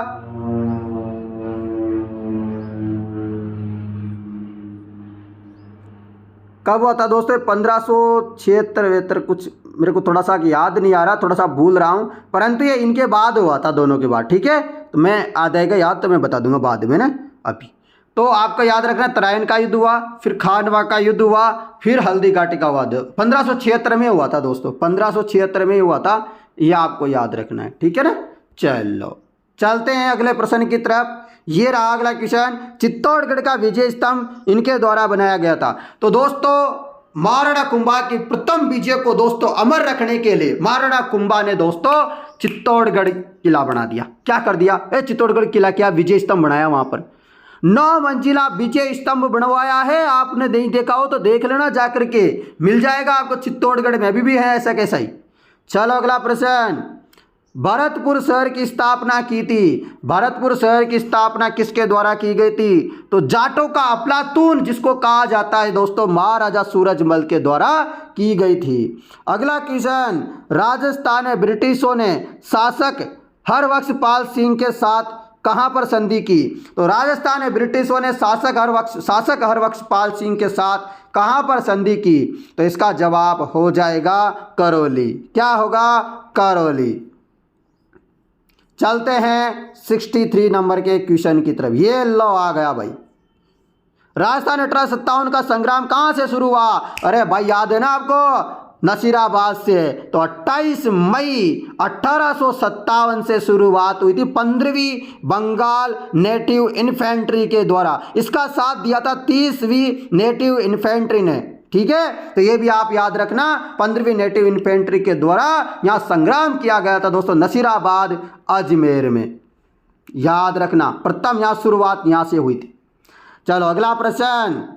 कब हुआ था दोस्तों? 1576 कुछ, मेरे को थोड़ा सा याद नहीं आ रहा, थोड़ा सा भूल रहा हूँ, परंतु ये इनके बाद हुआ था, दोनों के बाद। ठीक है, तो मैं आ जाएगा याद तो मैं बता दूंगा बाद में ना। अभी तो आपको याद रखना, तराइन का युद्ध हुआ, फिर खानवा का युद्ध हुआ, फिर हल्दी घाटी का युद्ध 1576 में हुआ था दोस्तों, 1576 में हुआ था, ये आपको याद रखना है। ठीक है ना। चलो चलते हैं अगले प्रश्न की तरफ। ये रहा अगला क्वेश्चन, चित्तौड़गढ़ का विजय स्तंभ इनके द्वारा बनाया गया था। तो दोस्तों महाराणा कुंभा की प्रथम विजय को दोस्तों अमर रखने के लिए महाराणा कुंभा ने दोस्तों चित्तौड़गढ़ किला बना दिया। क्या कर दिया? चित्तौड़गढ़ किला क्या विजय स्तंभ बनाया, वहां पर 9 मंजिला विजय स्तंभ बनवाया है। आपने नहीं देखा हो तो देख लेना जाकर के, मिल जाएगा आपको चित्तौड़गढ़ में। अभी भी है ऐसा कैसा ही। चलो अगला प्रश्न, भरतपुर शहर की स्थापना की थी। भरतपुर शहर की स्थापना किसके द्वारा की गई थी? तो जाटों का अफलातून जिसको कहा जाता है दोस्तों, महाराजा सूरजमल के द्वारा की गई थी। अगला क्वेश्चन, राजस्थान में ब्रिटिशों ने शासक हरबख्श पाल सिंह के साथ कहां पर संधि की? तो राजस्थान में ब्रिटिशों ने शासक हरबख्श पाल सिंह के साथ कहां पर संधि की? तो इसका जवाब हो जाएगा करौली। क्या होगा? करौली। चलते हैं 63 नंबर के क्वेश्चन की तरफ। ये लो आ गया भाई, राजस्थान 1857 का संग्राम कहां से शुरू हुआ? अरे भाई याद है ना आपको, नसीराबाद से है। तो 28 मई 1857 से शुरुआत हुई थी 15वीं बंगाल नेटिव इन्फेंट्री के द्वारा। इसका साथ दिया था 30वीं नेटिव इन्फेंट्री ने। ठीक है, तो ये भी आप याद रखना, 15वीं नेटिव इन्फेंट्री के द्वारा यहां संग्राम किया गया था दोस्तों नसीराबाद अजमेर में। याद रखना, प्रथम यहां शुरुआत यहां से हुई थी। चलो अगला प्रश्न।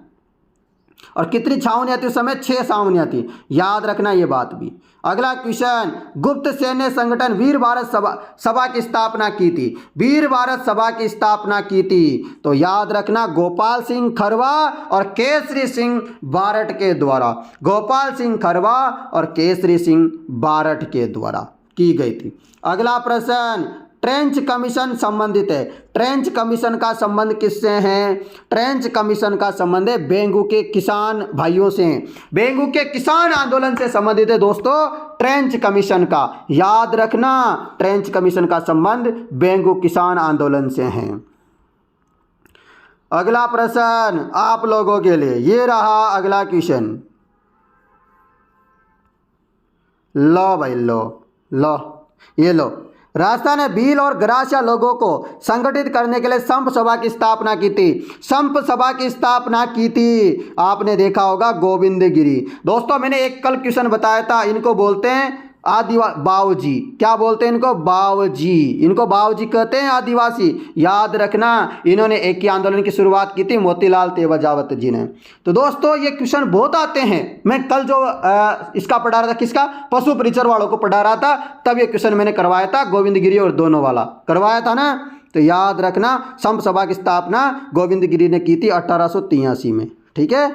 और कितनी छावनियां थी उस समय? 6 छावनियां थी। याद रखना ये बात भी। अगला क्वेश्चन, गुप्त सैन्य संगठन वीर भारत सभा की स्थापना की थी। वीर भारत सभा की स्थापना की थी, तो याद रखना गोपाल सिंह खरवा और केसरी सिंह बारट के द्वारा। गोपाल सिंह खरवा और केसरी सिंह बारट के द्वारा की गई थी। अगला प्रश्न, ट्रेंच कमीशन संबंधित है। ट्रेंच कमीशन का संबंध किससे है? ट्रेंच कमीशन का संबंध है बेंगू के किसान भाइयों से। बेंगू के किसान आंदोलन से संबंधित है दोस्तों ट्रेंच कमीशन का। याद रखना, ट्रेंच कमीशन का संबंध बेंगू किसान आंदोलन से है। अगला प्रश्न आप लोगों के लिए ये रहा। अगला क्वेश्चन, लो भाई लो ये लो। राजस्थान ने भील और ग्रासिया लोगों को संगठित करने के लिए संप सभा की स्थापना की थी। संप सभा की स्थापना की थी, आपने देखा होगा गोविंदगिरी। दोस्तों मैंने एक कल क्वेश्चन बताया था, इनको बोलते हैं बावजी। क्या बोलते हैं इनको? बावजी। इनको बावजी कहते हैं आदिवासी। याद रखना, इन्होंने एक ही आंदोलन की शुरुआत की थी मोतीलाल तेवजावत जी ने। तो दोस्तों ये क्वेश्चन बहुत आते हैं। मैं कल जो इसका पढ़ा रहा था, किसका? पशु परिचर वालों को पढ़ा रहा था, तब ये क्वेश्चन मैंने करवाया था, गोविंदगिरी और दोनों वाला करवाया था ना। तो याद रखना, संप सभा की स्थापना गोविंदगिरी ने की थी 1883 में। ठीक है,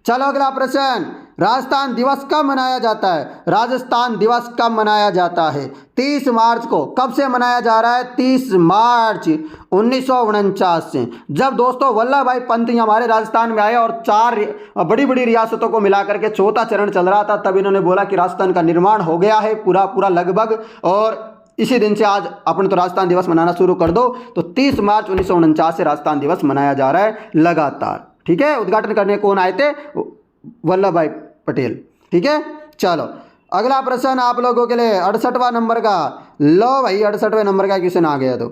चलो अगला प्रश्न, राजस्थान दिवस कब मनाया जाता है? राजस्थान दिवस कब मनाया जाता है? 30 मार्च को। कब से मनाया जा रहा है? 30 मार्च 1949 से, जब दोस्तों वल्लभ भाई पंत हमारे राजस्थान में आए और 4 बड़ी बड़ी रियासतों को मिलाकर के चौथा चरण चल रहा था। तब इन्होंने बोला कि राजस्थान का निर्माण हो गया है पूरा लगभग, और इसी दिन से आज अपन तो राजस्थान दिवस मनाना शुरू कर दो। तो 30 मार्च 1949 से राजस्थान दिवस मनाया जा रहा है लगातार। ठीक है, उद्घाटन करने कौन आए थे? वल्लभ भाई पटेल। ठीक है, चलो अगला प्रश्न आप लोगों के लिए 68वां नंबर का। लो भाई 68वें नंबर का क्वेश्चन आ गया। तो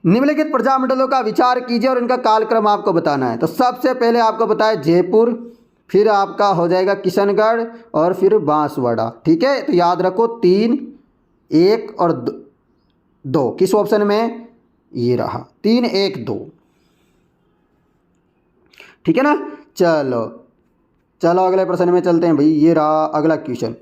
निम्नलिखित प्रजामंडलों का विचार कीजिए और इनका कालक्रम आपको बताना है। तो सबसे पहले आपको बताया जयपुर, फिर आपका हो जाएगा किशनगढ़ और फिर बांसवाड़ा। ठीक है, तो याद रखो 3, 1 और 2 किस ऑप्शन में? ये रहा 3, 1, 2। ठीक है ना। चलो अगले प्रश्न में चलते हैं भाई। ये रहा अगला क्वेश्चन,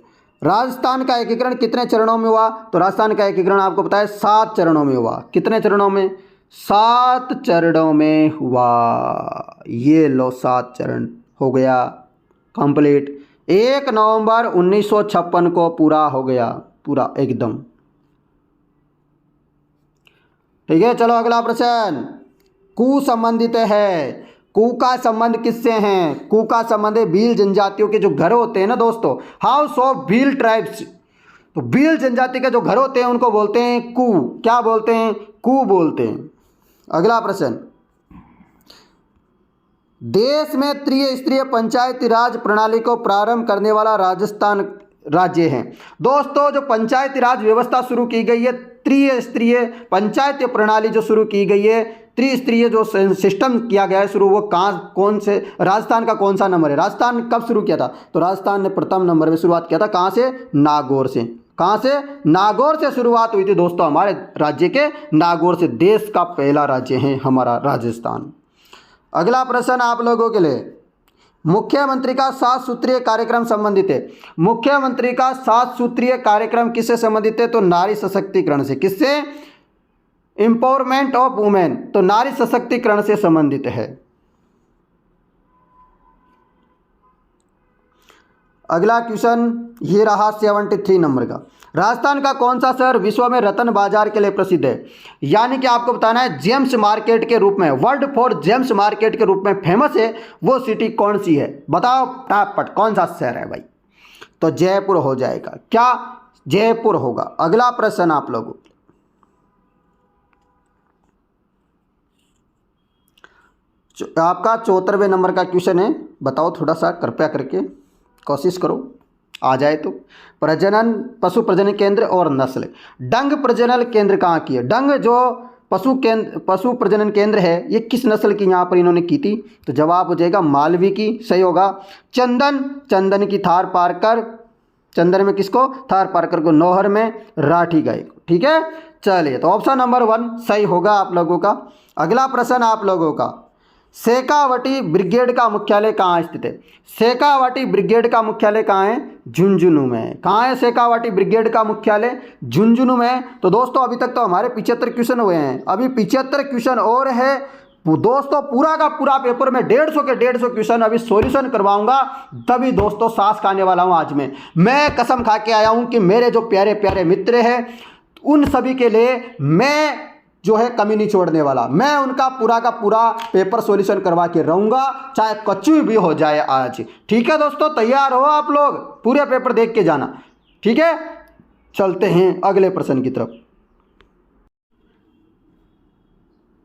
राजस्थान का एकीकरण कितने चरणों में हुआ? तो राजस्थान का एकीकरण आपको पता है 7 चरणों में हुआ। कितने चरणों में? 7 चरणों में हुआ। ये लो 7 चरण हो गया कंप्लीट। 1 नवंबर 1956 को पूरा हो गया, पूरा एकदम। ठीक है, चलो अगला प्रश्न, कु संबंधित है। कु का संबंध किससे है? कु का संबंध है भील जनजातियों के जो घर होते हैं ना दोस्तों, हाउस ऑफ भील ट्राइब्स। तो भील जनजाति के जो घर होते हैं उनको बोलते हैं कु। क्या बोलते हैं? कु बोलते हैं। अगला प्रश्न, देश में त्रिस्तरीय पंचायती राज प्रणाली को प्रारंभ करने वाला राजस्थान राज्य है। दोस्तों जो पंचायती राज व्यवस्था शुरू की गई है, त्रिस्तरीय पंचायती प्रणाली जो शुरू की गई है, त्रिस्तरीय जो सिस्टम किया गया है शुरू, वो कहाँ कौन से राजस्थान का कौन सा नंबर है? राजस्थान कब शुरू किया था? तो राजस्थान ने प्रथम नंबर में शुरुआत किया था। कहाँ से? नागौर से। कहाँ से? नागौर से शुरुआत हुई थी दोस्तों, हमारे राज्य के नागौर से। देश का पहला राज्य है हमारा राजस्थान। अगला प्रश्न आप लोगों के लिए, मुख्यमंत्री का 7 सूत्रीय कार्यक्रम संबंधित है। मुख्यमंत्री का 7 सूत्रीय कार्यक्रम किससे संबंधित है? तो नारी सशक्तिकरण से। किससे? Empowerment of women. तो नारी सशक्तिकरण से संबंधित है। अगला क्वेश्चन ये रहा 73 नंबर का, राजस्थान का कौन सा शहर विश्व में रत्न बाजार के लिए प्रसिद्ध है? यानी कि आपको बताना है जेम्स मार्केट के रूप में, वर्ल्ड फॉर जेम्स मार्केट के रूप में फेमस है वो सिटी कौन सी है? बताओ फटाफट, कौन सा शहर है भाई? तो जयपुर हो जाएगा। क्या? जयपुर होगा। अगला प्रश्न आप लोगों, आपका 74वें नंबर का क्वेश्चन है, बताओ थोड़ा सा कृपया करके कोशिश करो आ जाए तो। प्रजनन, पशु प्रजनन केंद्र और नस्ल। डंग प्रजनन केंद्र कहाँ की है? डंग जो पशु प्रजनन केंद्र है ये किस नस्ल की यहाँ पर इन्होंने की थी? तो जवाब हो जाएगा मालवी की, सही होगा। चंदन की थार पारकर, चंदन में किसको? थार पारकर को। नौहर में राठी गाय को। ठीक है, चलिए तो ऑप्शन नंबर 1 सही होगा आप लोगों का। अगला प्रश्न आप लोगों का, शेखावटी ब्रिगेड का मुख्यालय कहाँ स्थित है? शेखावटी ब्रिगेड का मुख्यालय कहाँ है? झुंझुनू में। कहाँ है शेखावटी ब्रिगेड का मुख्यालय? झुंझुनू में। तो दोस्तों अभी तक तो हमारे 75 क्वेश्चन हुए हैं, अभी 75 क्वेश्चन और है दोस्तों। पूरा का पूरा पेपर में 150 के 150 क्वेश्चन अभी सॉल्यूशन करवाऊंगा, तभी दोस्तों सांस खाने वाला हूं आज मैं कसम खा के आया हूं कि मेरे जो प्यारे प्यारे मित्र हैं उन सभी के लिए मैं जो है कमी नहीं छोड़ने वाला। मैं उनका पूरा का पूरा पेपर सॉल्यूशन करवा के रहूंगा, चाहे कच्ची भी हो जाए आज। ठीक है दोस्तों, तैयार हो आप लोग? पूरे पेपर देख के जाना। ठीक है, चलते हैं अगले प्रश्न की तरफ।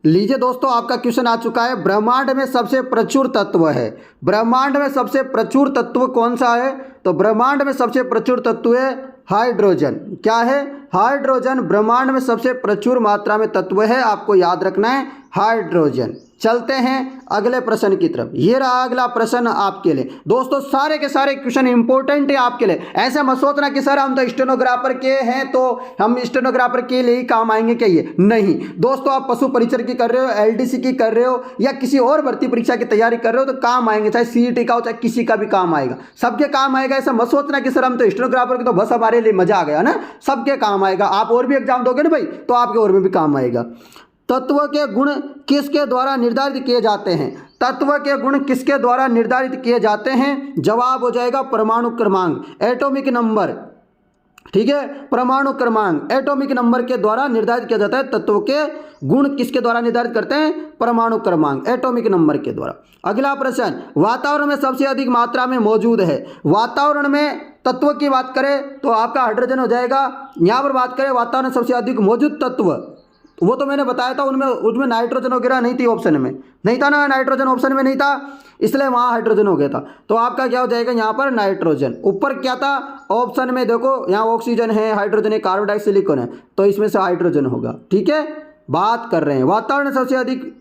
लीजिए दोस्तों, आपका क्वेश्चन आ चुका है। ब्रह्मांड में सबसे प्रचुर तत्व है। ब्रह्मांड में सबसे प्रचुर तत्व कौन सा है? तो ब्रह्मांड में सबसे प्रचुर तत्व है हाइड्रोजन। क्या है? हाइड्रोजन ब्रह्मांड में सबसे प्रचुर मात्रा में तत्व है, आपको याद रखना है हाइड्रोजन। चलते हैं अगले प्रश्न की तरफ। ये रहा अगला प्रश्न आपके लिए। दोस्तों सारे के सारे क्वेश्चन इंपॉर्टेंट है आपके लिए। ऐसे मत सोचना कि सर हम तो स्टेनोग्राफर के हैं तो हम स्टेनोग्राफर के लिए ही काम आएंगे, क्या ये? नहीं दोस्तों, आप पशु परिचर की कर रहे हो, एलडीसी की कर रहे हो या किसी और भर्ती परीक्षा की तैयारी कर रहे हो तो काम आएंगे, चाहे सीईटी का हो चाहे किसी का भी काम आएगा, सबके काम आएगा। ऐसा मत सोचना कि सर हम तो स्टेनोग्राफर के तो बस हमारे लिए मजा आ गया ना, सबके काम आएगा। आप और भी एग्जाम दोगे ना भाई तो आपके और में भी काम आएगा। तत्व के गुण किसके द्वारा निर्धारित किए जाते हैं? तत्व के गुण किसके द्वारा निर्धारित किए जाते हैं? जवाब हो जाएगा परमाणु क्रमांक, एटॉमिक नंबर। ठीक है, परमाणु क्रमांक एटॉमिक नंबर के द्वारा निर्धारित किया जाता है। तत्व के गुण किसके द्वारा निर्धारित करते हैं? परमाणु क्रमांक एटॉमिक नंबर के द्वारा। अगला प्रश्न, वातावरण में सबसे अधिक मात्रा में मौजूद है। वातावरण में तत्व की बात करें तो आपका हाइड्रोजन हो जाएगा। यहाँ पर बात करें वातावरण में सबसे अधिक मौजूद तत्व, वो तो मैंने बताया था, उनमें नाइट्रोजन वगैरह नहीं थी, ऑप्शन में नहीं था ना, नाइट्रोजन ऑप्शन में नहीं था, इसलिए वहाँ हाइड्रोजन हो गया था। तो आपका क्या हो जाएगा यहाँ पर? नाइट्रोजन। ऊपर क्या था ऑप्शन में? देखो यहाँ ऑक्सीजन है, हाइड्रोजन है, कार्बन डाइऑक्साइड, सिलिकॉन है, तो इसमें से हाइड्रोजन होगा। ठीक है, बात कर रहे हैं वातावरण सबसे अधिक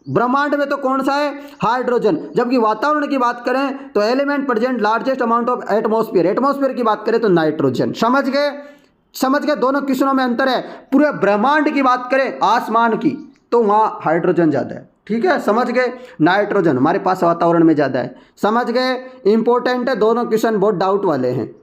ब्रह्मांड में तो कौन सा है? हाइड्रोजन। जबकि वातावरण की बात करें तो element present largest amount of atmosphere, atmosphere की बात करें तो नाइट्रोजन। समझ गए? समझ गए? दोनों क्वेश्चनों में अंतर है। पूरे ब्रह्मांड की बात करें आसमान की तो वहाँ हाइड्रोजन ज़्यादा है। ठीक है, समझ गए? नाइट्रोजन हमारे पास वातावरण में ज़्यादा है। समझ गए? इंपॉर्टेंट है, दोनों क्वेश्चन बहुत डाउट वाले हैं।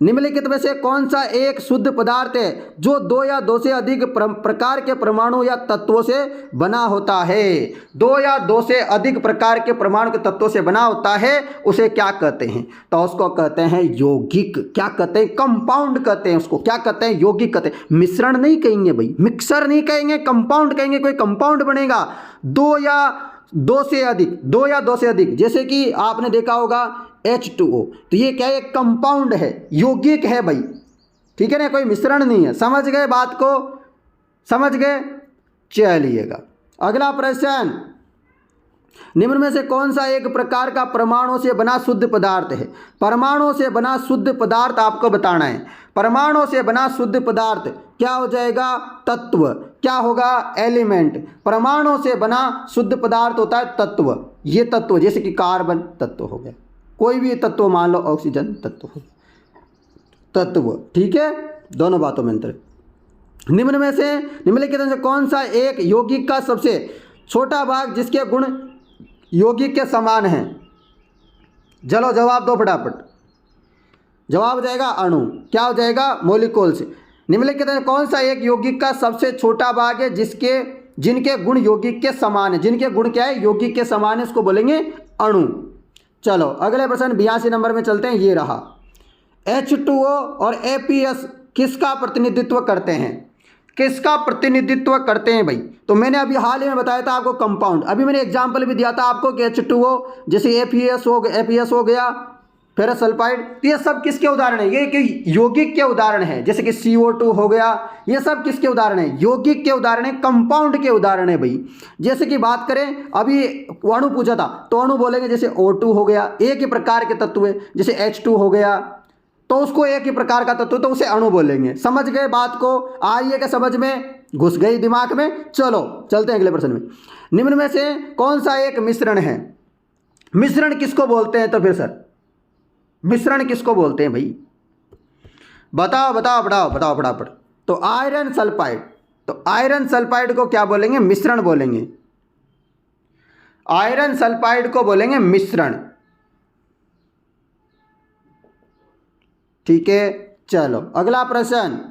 निम्नलिखित में से कौन सा एक शुद्ध पदार्थ है जो 2 या 2 से अधिक प्रकार के परमाणु या तत्वों से बना होता है? 2 या 2 से अधिक प्रकार के परमाणु के तत्वों से बना होता है, उसे क्या कहते हैं? तो उसको कहते हैं यौगिक। क्या कहते हैं? कंपाउंड कहते हैं उसको। क्या कहते हैं? यौगिक कहते हैं। मिश्रण नहीं कहेंगे भाई, मिक्सर नहीं कहेंगे, कंपाउंड कहेंगे। कोई कंपाउंड बनेगा 2 या 2 से अधिक, 2 या 2 से अधिक, जैसे कि आपने देखा होगा H2O, तो ये क्या है? कंपाउंड है, यौगिक है भाई। ठीक है ना, कोई मिश्रण नहीं है। समझ गए बात को? समझ गए? चलिएगा अगला प्रश्न, निम्न में से कौन सा एक प्रकार का परमाणु से बना शुद्ध पदार्थ है? परमाणु से बना शुद्ध पदार्थ आपको बताना है। परमाणु से बना शुद्ध पदार्थ क्या हो जाएगा? तत्व। क्या होगा? एलिमेंट। परमाणु से बना शुद्ध पदार्थ होता है तत्व। ये तत्व जैसे कि कार्बन तत्व हो गया, कोई भी तत्व मान लो, ऑक्सीजन तत्व हो, तत्व। ठीक है, दोनों बातों में अंतर। निम्नलिखित में से कौन सा एक यौगिक का सबसे छोटा भाग जिसके गुण यौगिक के समान हैं? चलो जवाब दो फटाफट। जवाब हो जाएगा अणु। क्या हो जाएगा? मॉलिक्यूल्स। निम्नलिखित में कौन सा एक यौगिक का सबसे छोटा भाग है जिनके गुण यौगिक के समान है? जिनके गुण क्या है? यौगिक के समान है, उसको बोलेंगे अणु। चलो अगले प्रश्न 82 नंबर में चलते हैं। ये रहा, H2O और APS किसका प्रतिनिधित्व करते हैं? किसका प्रतिनिधित्व करते हैं भाई? तो मैंने अभी हाल ही में बताया था आपको कंपाउंड। अभी मैंने एग्जांपल भी दिया था आपको कि H2O जैसे APS हो गया, फेरस सल्फाइड। तो ये सब किसके उदाहरण है? ये कि यौगिक के उदाहरण है, जैसे कि CO2 हो गया, ये सब किसके उदाहरण है? यौगिक के उदाहरण है, कंपाउंड के उदाहरण है भाई। जैसे कि बात करें, अभी अणु पूछा था तो अणु बोलेंगे जैसे O2 हो गया, एक ही प्रकार के तत्व है, जैसे H2 हो गया तो उसको एक ही प्रकार का तत्व तो उसे अणु बोलेंगे। समझ गए बात को? आइए क्या समझ में घुस गई दिमाग में? चलो चलते हैं अगले प्रश्न में। निम्न में से कौन सा एक मिश्रण है? मिश्रण किसको बोलते हैं? तो फिर सर मिश्रण किसको बोलते हैं भाई? बताओ बताओ बताओ बताओ फटाफट। तो आयरन सल्फाइड। तो आयरन सल्फाइड को क्या बोलेंगे? मिश्रण बोलेंगे। आयरन सल्फाइड को बोलेंगे मिश्रण। ठीक है, चलो अगला प्रश्न।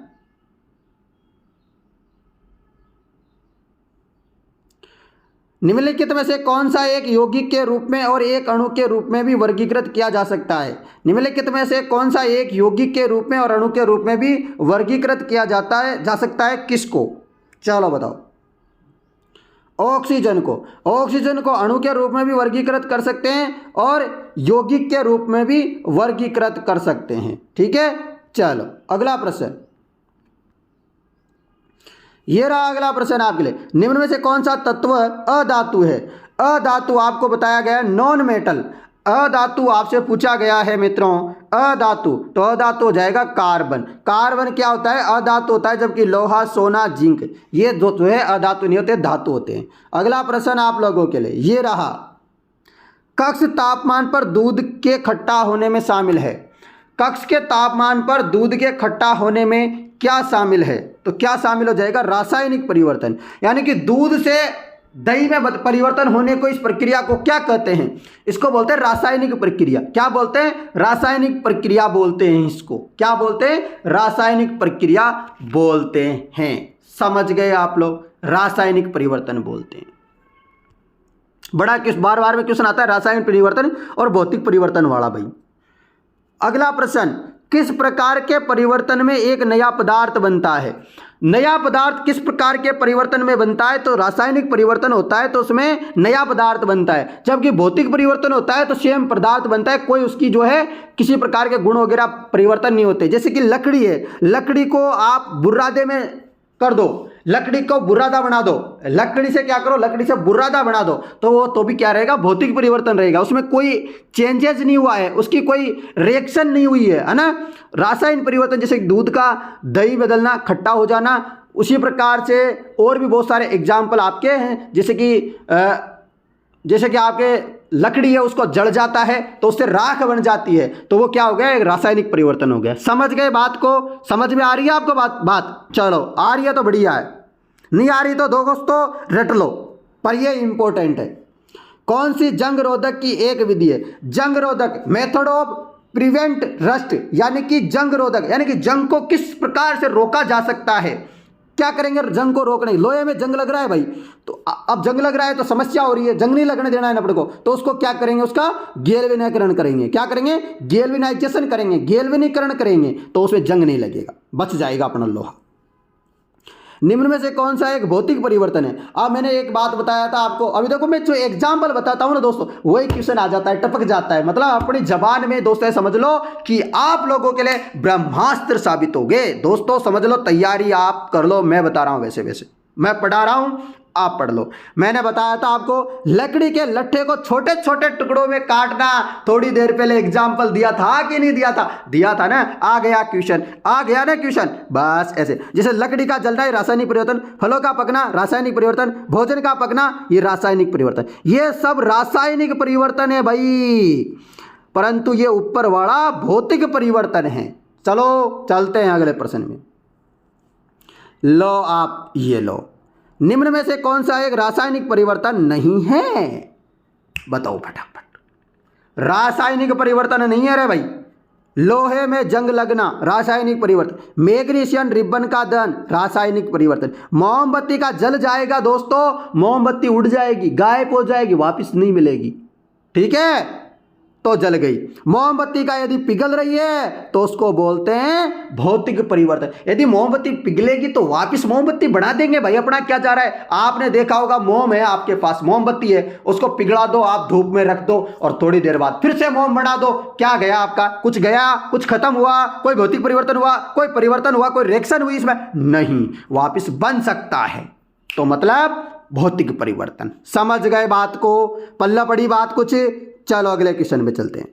निम्नलिखित में से कौन सा एक यौगिक के रूप में और एक अणु के रूप में भी वर्गीकृत किया जा सकता है? निम्नलिखित में से कौन सा एक यौगिक के रूप में और अणु के रूप में भी वर्गीकृत किया जा सकता है? किसको? चलो बताओ। ऑक्सीजन को। ऑक्सीजन को अणु के रूप में भी वर्गीकृत कर सकते हैं और यौगिक के रूप में भी वर्गीकृत कर सकते हैं। ठीक है, चलो अगला प्रश्न। ये रहा अगला प्रश्न आपके लिए। निम्न में से कौन सा तत्व अधातु है? अधातु आपको बताया गया है नॉन मेटल। अधातु आपसे पूछा गया है मित्रों, अधातु। तो अधातु हो जाएगा कार्बन। कार्बन क्या होता है? अधातु होता है, जबकि लोहा, सोना, जिंक ये जो है अधातु नहीं होते, धातु होते हैं। अगला प्रश्न आप लोगों के लिए ये रहा। कक्ष तापमान पर दूध के खट्टा होने में शामिल है। कक्ष के तापमान पर दूध के खट्टा होने में क्या शामिल है? तो क्या शामिल हो जाएगा? रासायनिक परिवर्तन। यानी कि दूध से दही में परिवर्तन होने को, इस प्रक्रिया को क्या कहते हैं? इसको बोलते हैं रासायनिक प्रक्रिया। क्या बोलते हैं? रासायनिक प्रक्रिया बोलते हैं इसको। क्या बोलते हैं? रासायनिक प्रक्रिया बोलते हैं। समझ गए आप लोग? रासायनिक परिवर्तन बोलते हैं। बड़ा बार बार में क्वेश्चन आता है रासायनिक परिवर्तन और भौतिक परिवर्तन वाला भाई। अगला प्रश्न, किस प्रकार के परिवर्तन में एक नया पदार्थ बनता है? नया पदार्थ किस प्रकार के परिवर्तन में बनता है? तो रासायनिक परिवर्तन होता है तो उसमें नया पदार्थ बनता है, जबकि भौतिक परिवर्तन होता है तो सेम पदार्थ बनता है, कोई उसकी जो है किसी प्रकार के गुण वगैरह परिवर्तन नहीं होते। जैसे कि लकड़ी है, लकड़ी को आप बुर्रादे में कर दो, लकड़ी को बुर्रादा बना दो, लकड़ी से क्या करो? लकड़ी से बुर्रादा बना दो, तो वो तो भी क्या रहेगा? भौतिक परिवर्तन रहेगा। उसमें कोई चेंजेस नहीं हुआ है, उसकी कोई रिएक्शन नहीं हुई है ना। रासायनिक परिवर्तन जैसे दूध का दही बदलना, खट्टा हो जाना, उसी प्रकार से और भी बहुत सारे एग्जाम्पल आपके हैं। जैसे कि आपके लकड़ी है, उसको जल जाता है तो उससे राख बन जाती है, तो वो क्या हो गया? एक रासायनिक परिवर्तन हो गया। समझ गए बात को? समझ में आ रही है आपको बात? चलो आ रही है तो बढ़िया है, नहीं आ रही तो दोस्तों रट लो, पर ये इंपॉर्टेंट है। कौन सी जंग रोधक की एक विधि है? जंग रोधक, मेथड ऑफ प्रिवेंट रस्ट, यानी कि जंग रोधक, यानी कि जंग को किस प्रकार से रोका जा सकता है? क्या करेंगे जंग को रोकने? लोहे में जंग लग रहा है भाई, तो अब जंग लग रहा है तो समस्या हो रही है, जंग नहीं लगने देना है अपने को, तो उसको क्या करेंगे? उसका गैल्वेनीकरण करेंगे। क्या करेंगे? गैल्वेनाइजेशन करेंगे, गैल्वेनीकरण करेंगे, तो उसमें जंग नहीं लगेगा, बच जाएगा अपना लोहा। निम्न में से कौन सा एक भौतिक परिवर्तन है? अब मैंने एक बात बताया था आपको, अभी देखो मैं जो एग्जाम्पल बताता हूं ना दोस्तों, वही क्वेश्चन आ जाता है, टपक जाता है। मतलब अपनी जबान में दोस्तों समझ लो कि आप लोगों के लिए ब्रह्मास्त्र साबित हो गए। दोस्तों समझ लो, तैयारी आप कर लो, मैं बता रहा हूं वैसे वैसे मैं पढ़ा रहा हूं, आप पढ़ लो। मैंने बताया था आपको लकड़ी के लट्ठे को छोटे छोटे टुकड़ों में काटना, थोड़ी देर पहले एग्जाम्पल दिया था कि नहीं दिया था? दिया था ना। आ गया क्वेश्चन, आ गया ना क्वेश्चन। बस ऐसे, जैसे लकड़ी का जलना रासायनिक परिवर्तन, फलों का पकना रासायनिक परिवर्तन, भोजन का पकना ये रासायनिक परिवर्तन, ये सब रासायनिक परिवर्तन है भाई, परंतु ये ऊपर वाला भौतिक परिवर्तन है। चलो चलते हैं अगले प्रश्न में। लो आप ये लो, निम्न में से कौन सा एक रासायनिक परिवर्तन नहीं है? बताओ फटाफट। रासायनिक परिवर्तन नहीं है रे भाई। लोहे में जंग लगना रासायनिक परिवर्तन, मैग्नीशियम रिबन का दहन रासायनिक परिवर्तन, मोमबत्ती का जल जाएगा दोस्तों, मोमबत्ती उड़ जाएगी, गायब हो जाएगी, वापस नहीं मिलेगी। ठीक है, तो जल गई। मोमबत्ती का यदि पिघल रही है तो उसको बोलते हैं भौतिक परिवर्तन। यदि मोमबत्ती पिघलेगी तो वापस मोमबत्ती बना देंगे भाई, अपना क्या जा रहा है। आपने देखा होगा मोम है आपके पास, मोमबत्ती है, उसको पिघला दो आप, धूप में रख दो और थोड़ी देर बाद फिर से मोम बना दो, क्या गया आपका? कुछ गया, कुछ खत्म हुआ, कोई भौतिक परिवर्तन हुआ, कोई परिवर्तन हुआ, कोई रिएक्शन हुई इसमें? नहीं, वापस बन सकता है। तो मतलब भौतिक परिवर्तन। समझ गए बात को? पल्ला पड़ी बात कुछ? चलो अगले क्वेश्चन में चलते हैं।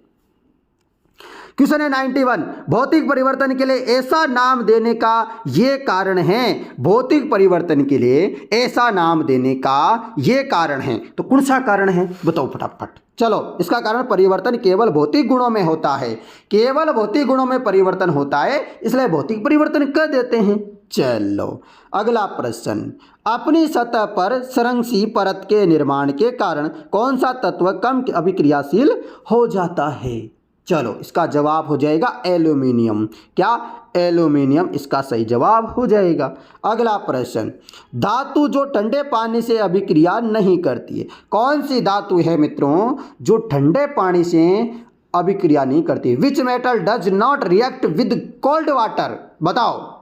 क्वेश्चन है 91, भौतिक परिवर्तन के लिए ऐसा नाम देने का ये कारण है। भौतिक परिवर्तन के लिए ऐसा नाम देने का ये कारण है, तो कौन सा कारण है बताओ फटाफट। चलो, इसका कारण परिवर्तन केवल भौतिक गुणों में होता है, केवल भौतिक गुणों में परिवर्तन होता है, इसलिए भौतिक परिवर्तन कर देते हैं। चलो अगला प्रश्न, अपनी सतह पर संरक्षी परत के निर्माण के कारण कौन सा तत्व कम अभिक्रियाशील हो जाता है? चलो इसका जवाब हो जाएगा एल्यूमिनियम। क्या? एल्यूमिनियम इसका सही जवाब हो जाएगा। अगला प्रश्न, धातु जो ठंडे पानी से अभिक्रिया नहीं करती है, कौन सी धातु है मित्रों जो ठंडे पानी से अभिक्रिया नहीं करती? Which metal does not react with cold water? बताओ।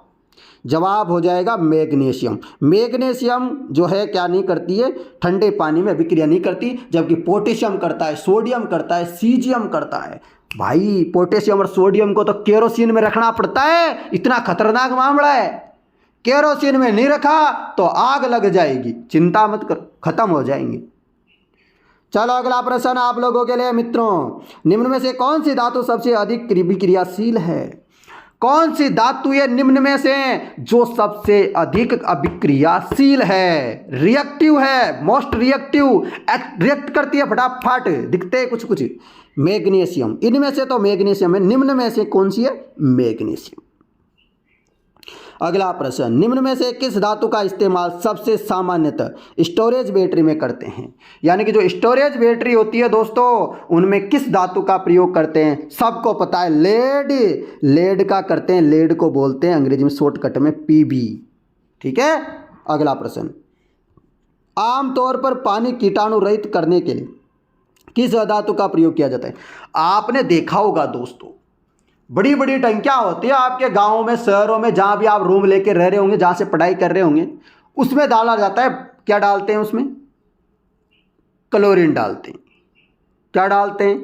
जवाब हो जाएगा मैग्नीशियम। मैग्नीशियम जो है क्या नहीं करती है? ठंडे पानी में अभिक्रिया नहीं करती, जबकि पोटेशियम करता है, सोडियम करता है, सीजियम करता है। भाई पोटेशियम और सोडियम को तो केरोसिन में रखना पड़ता है, इतना खतरनाक मामला है। केरोसिन में नहीं रखा तो आग लग जाएगी, चिंता मत करो, खत्म हो जाएंगे। चलो अगला प्रश्न आप लोगों के लिए मित्रों, निम्न में से कौन सी धातु सबसे अधिक अभिक्रियाशील है? कौन सी धातु है निम्न में से जो सबसे अधिक अभिक्रियाशील है, रिएक्टिव है, मोस्ट रिएक्टिव, रिएक्ट करती है फटाफट, दिखते हैं कुछ कुछ? मैग्नीशियम। इनमें से तो मैग्नीशियम है, निम्न में से कौन सी है? मैग्नीशियम। अगला प्रश्न, निम्न में से किस धातु का इस्तेमाल सबसे सामान्यतः स्टोरेज बैटरी में करते हैं? यानी कि जो स्टोरेज बैटरी होती है दोस्तों, उनमें किस धातु का प्रयोग करते हैं? सबको पता है, लेड। लेड का करते हैं, लेड को बोलते हैं अंग्रेजी में शॉर्टकट में पीबी। ठीक है। अगला प्रश्न, आमतौर पर पानी कीटाणु रहित करने के लिए किस धातु का प्रयोग किया जाता है? आपने देखा होगा दोस्तों, बड़ी बड़ी टंकियां होती है आपके गांवों में, शहरों में, जहां भी आप रूम लेके रह रहे होंगे, जहां से पढ़ाई कर रहे होंगे, उसमें डाला जाता है। क्या डालते हैं उसमें? क्लोरीन डालते हैं। क्या डालते हैं?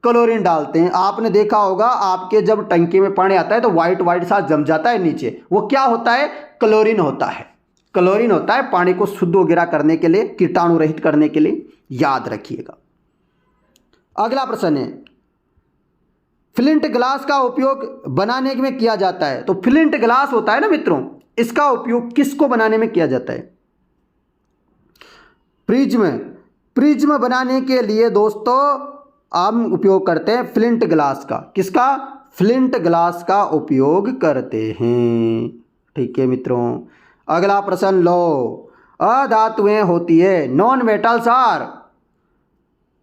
क्लोरीन डालते हैं। आपने देखा होगा आपके जब टंकी में पानी आता है तो वाइट वाइट सा जम जाता है नीचे, वो क्या होता है? क्लोरीन होता है। क्लोरीन होता है पानी को शुद्ध वगैरह करने के लिए, कीटाणु रहित करने के लिए, याद रखिएगा। अगला प्रश्न है, फ्लिंट ग्लास का उपयोग बनाने में किया जाता है। तो फ्लिंट ग्लास होता है ना मित्रों, इसका उपयोग किसको बनाने में किया जाता है? प्रिज्म। प्रिज्म बनाने के लिए दोस्तों हम उपयोग करते हैं फ्लिंट ग्लास का। किसका? फ्लिंट ग्लास का उपयोग करते हैं। ठीक है मित्रों। अगला प्रश्न लो, अधातुएं होती है, नॉन मेटल्स आर,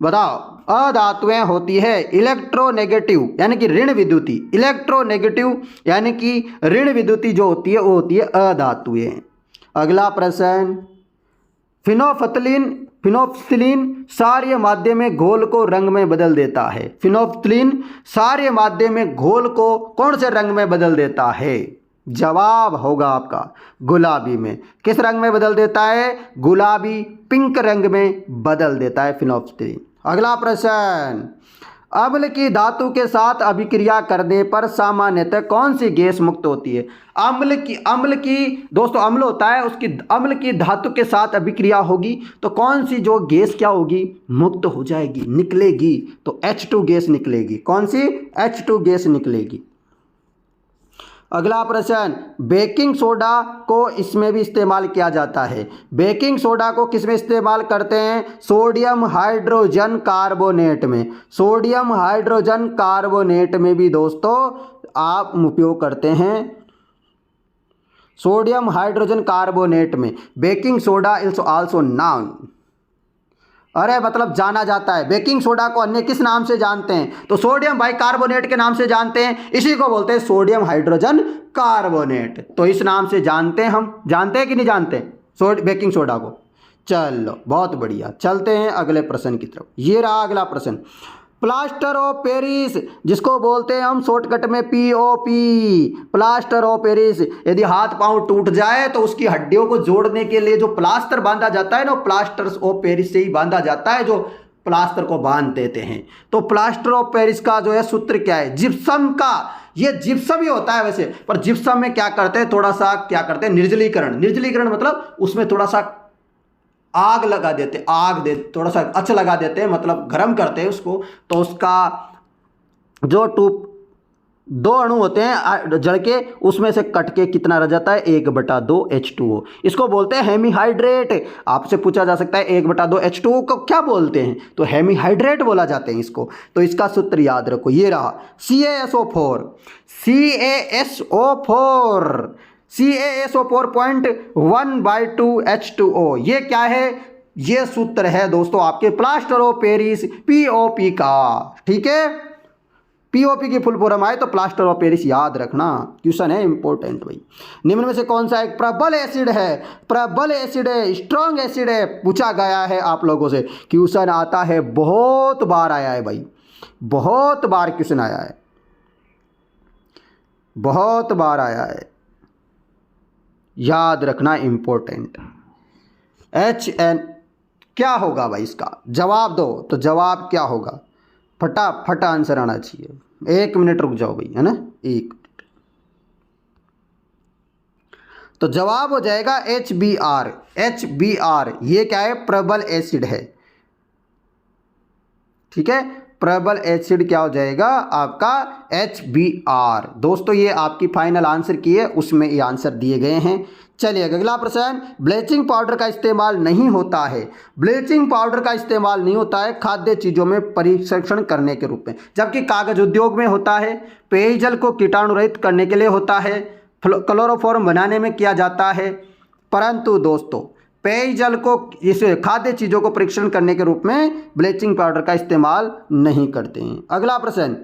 बताओ। अधातुएं होती है इलेक्ट्रोनेगेटिव यानी कि ऋण विद्युती, इलेक्ट्रोनेगेटिव यानी कि ऋण विद्युती जो होती है वो होती है अधातुएं। अगला प्रश्न, फिनोफ्थिलीन क्षारीय माध्यम में घोल को रंग में बदल देता है। फिनोफ्थिलीन क्षारीय माध्यम में घोल को कौन से रंग में बदल देता है? जवाब होगा आपका गुलाबी में। किस रंग में बदल देता है? गुलाबी, पिंक रंग में बदल देता है फिनोफ्थिलीन। अगला प्रश्न, अम्ल की धातु के साथ अभिक्रिया करने पर सामान्यतः कौन सी गैस मुक्त होती है? अम्ल की दोस्तों, अम्ल होता है, उसकी अम्ल की धातु के साथ अभिक्रिया होगी तो कौन सी जो गैस क्या होगी? मुक्त हो जाएगी, निकलेगी। तो H2 गैस निकलेगी। कौन सी? H2 गैस निकलेगी। अगला प्रश्न, बेकिंग सोडा को इसमें भी इस्तेमाल किया जाता है। बेकिंग सोडा को किस में इस्तेमाल करते हैं? सोडियम हाइड्रोजन कार्बोनेट में। सोडियम हाइड्रोजन कार्बोनेट में भी दोस्तों आप उपयोग करते हैं। सोडियम हाइड्रोजन कार्बोनेट में baking soda is also known, अरे मतलब जाना जाता है। बेकिंग सोडा को अन्य किस नाम से जानते हैं? तो सोडियम बाइकार्बोनेट के नाम से जानते हैं, इसी को बोलते हैं सोडियम हाइड्रोजन कार्बोनेट। तो इस नाम से जानते हैं, हम जानते हैं कि नहीं जानते बेकिंग सोडा को? चलो बहुत बढ़िया, चलते हैं अगले प्रश्न की तरफ। ये रहा अगला प्रश्न, प्लास्टर ऑफ पेरिस, जिसको बोलते हैं हम शॉर्टकट में पीओपी, प्लास्टर ऑफ पेरिस। यदि हाथ पांव टूट जाए तो उसकी हड्डियों को जोड़ने के लिए जो प्लास्टर बांधा जाता है ना, प्लास्टर ऑफ पेरिस से ही बांधा जाता है, जो प्लास्टर को बांध देते हैं। तो प्लास्टर ऑफ पेरिस का जो है सूत्र क्या है, जिप्सम का। ये जिप्सम ही होता है वैसे, पर जिप्सम में क्या करते हैं, थोड़ा सा क्या करते हैं, निर्जलीकरण। निर्जलीकरण मतलब उसमें थोड़ा सा आग लगा देते, थोड़ा सा अच्छा लगा देते हैं, मतलब गर्म करते हैं उसको। तो उसका जो दो अणु होते हैं जड़ के, उसमें से कट के कितना रह जाता है, 1/2 H2O। इसको बोलते हैं हेमीहाइड्रेट। आपसे पूछा जा सकता है 1/2 H2O को क्या बोलते हैं, तो हेमीहाइड्रेट बोला जाते हैं इसको। तो इसका सूत्र याद रखो, ये रहा CaSO4, CaSO4 0.1/2 H2O। ये क्या है, ये सूत्र है दोस्तों आपके प्लास्टर ऑफ पेरिस पीओपी का। ठीक है, पीओपी की फुल फॉर्म आए तो प्लास्टर ऑफ पेरिस याद रखना, क्वेश्चन है इंपॉर्टेंट भाई। निम्न में से कौन सा एक प्रबल एसिड है, प्रबल एसिड है, स्ट्रॉन्ग एसिड है, पूछा गया है आप लोगों से। क्वेश्चन आता है, बहुत बार आया है भाई, बहुत बार क्वेश्चन आया है, बहुत बार आया है, याद रखना इंपॉर्टेंट। HN क्या होगा भाई, इसका जवाब दो। तो जवाब क्या होगा, फटाफट आंसर आना चाहिए। 1 मिनट रुक जाओ भाई, है ना, 1 मिनट। तो जवाब हो जाएगा HBr। HBr ये क्या है, प्रबल एसिड है। ठीक है, प्रबल एसिड क्या हो जाएगा आपका, HBr। दोस्तों ये आपकी फाइनल आंसर की है, उसमें ये आंसर दिए गए हैं। चलिए अगला प्रश्न, ब्लीचिंग पाउडर का इस्तेमाल नहीं होता है। ब्लीचिंग पाउडर का इस्तेमाल नहीं होता है खाद्य चीज़ों में परीक्षण करने के रूप में, जबकि कागज उद्योग में होता है, पेयजल को कीटाणु रहित करने के लिए होता है, क्लोरोफॉर्म बनाने में किया जाता है। परंतु दोस्तों पेयजल को, इस खाद्य चीज़ों को परीक्षण करने के रूप में ब्लीचिंग पाउडर का इस्तेमाल नहीं करते हैं। अगला प्रश्न,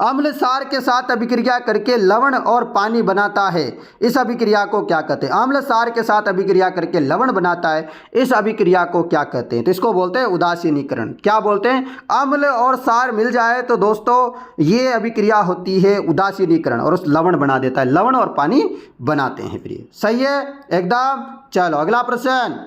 अम्ल सार के साथ अभिक्रिया करके लवण और पानी बनाता है, इस अभिक्रिया को क्या कहते हैं। अम्ल सार के साथ अभिक्रिया करके लवण बनाता है, इस अभिक्रिया को क्या कहते हैं, तो इसको बोलते हैं उदासीनीकरण। क्या बोलते हैं, अम्ल और सार मिल जाए तो दोस्तों ये अभिक्रिया होती है उदासीनीकरण, और उस लवण बना देता है, लवण और पानी बनाते हैं फिर ये। सही है एकदम। चलो अगला प्रश्न,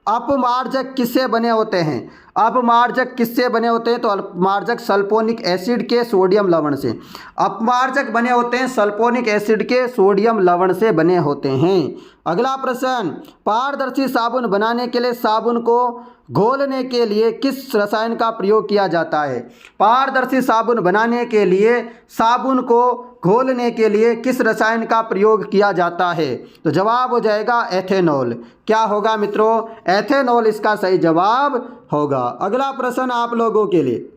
अपमार्जक किससे बने होते हैं। अपमार्जक किससे बने होते हैं, तो अपमार्जक सल्फोनिक एसिड के सोडियम लवण से। अपमार्जक बने होते हैं सल्फोनिक एसिड के सोडियम लवण से बने होते हैं। अगला प्रश्न, पारदर्शी साबुन बनाने के लिए साबुन को घोलने के लिए किस रसायन का प्रयोग किया जाता है। पारदर्शी साबुन बनाने के लिए साबुन को घोलने के लिए किस रसायन का प्रयोग किया जाता है, तो जवाब हो जाएगा एथेनॉल। क्या होगा मित्रों, एथेनॉल इसका सही जवाब होगा। अगला प्रश्न आप लोगों के लिए,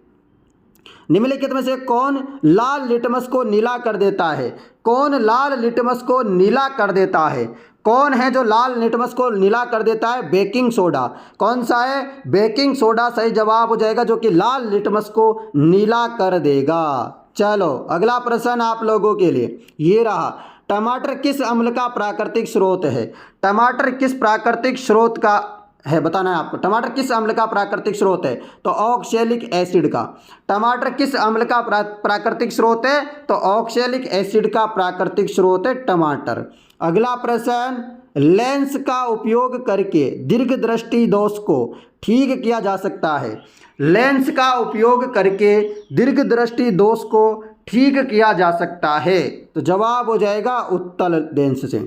निम्नलिखित में से कौन लाल लिटमस को नीला कर देता है। कौन लाल लिटमस को नीला कर देता है, कौन है जो लाल लिटमस को नीला कर देता है, बेकिंग सोडा। कौन सा है, बेकिंग सोडा सही जवाब हो जाएगा, जो कि लाल लिटमस को नीला कर देगा। चलो अगला प्रश्न आप लोगों के लिए ये रहा, टमाटर किस अम्ल का प्राकृतिक स्रोत है। टमाटर किस प्राकृतिक स्रोत का है बताना है आपको। टमाटर किस अम्ल का प्राकृतिक स्रोत है, तो ऑक्सैलिक एसिड का। टमाटर किस अम्ल का प्राकृतिक स्रोत है, तो ऑक्सैलिक एसिड का प्राकृतिक स्रोत है टमाटर। अगला प्रश्न, लेंस का उपयोग करके दीर्घ दृष्टि दोष को ठीक किया जा सकता है। लेंस का उपयोग करके दीर्घ दृष्टि दोष को ठीक किया जा सकता है, तो जवाब हो जाएगा उत्तल लेंस से।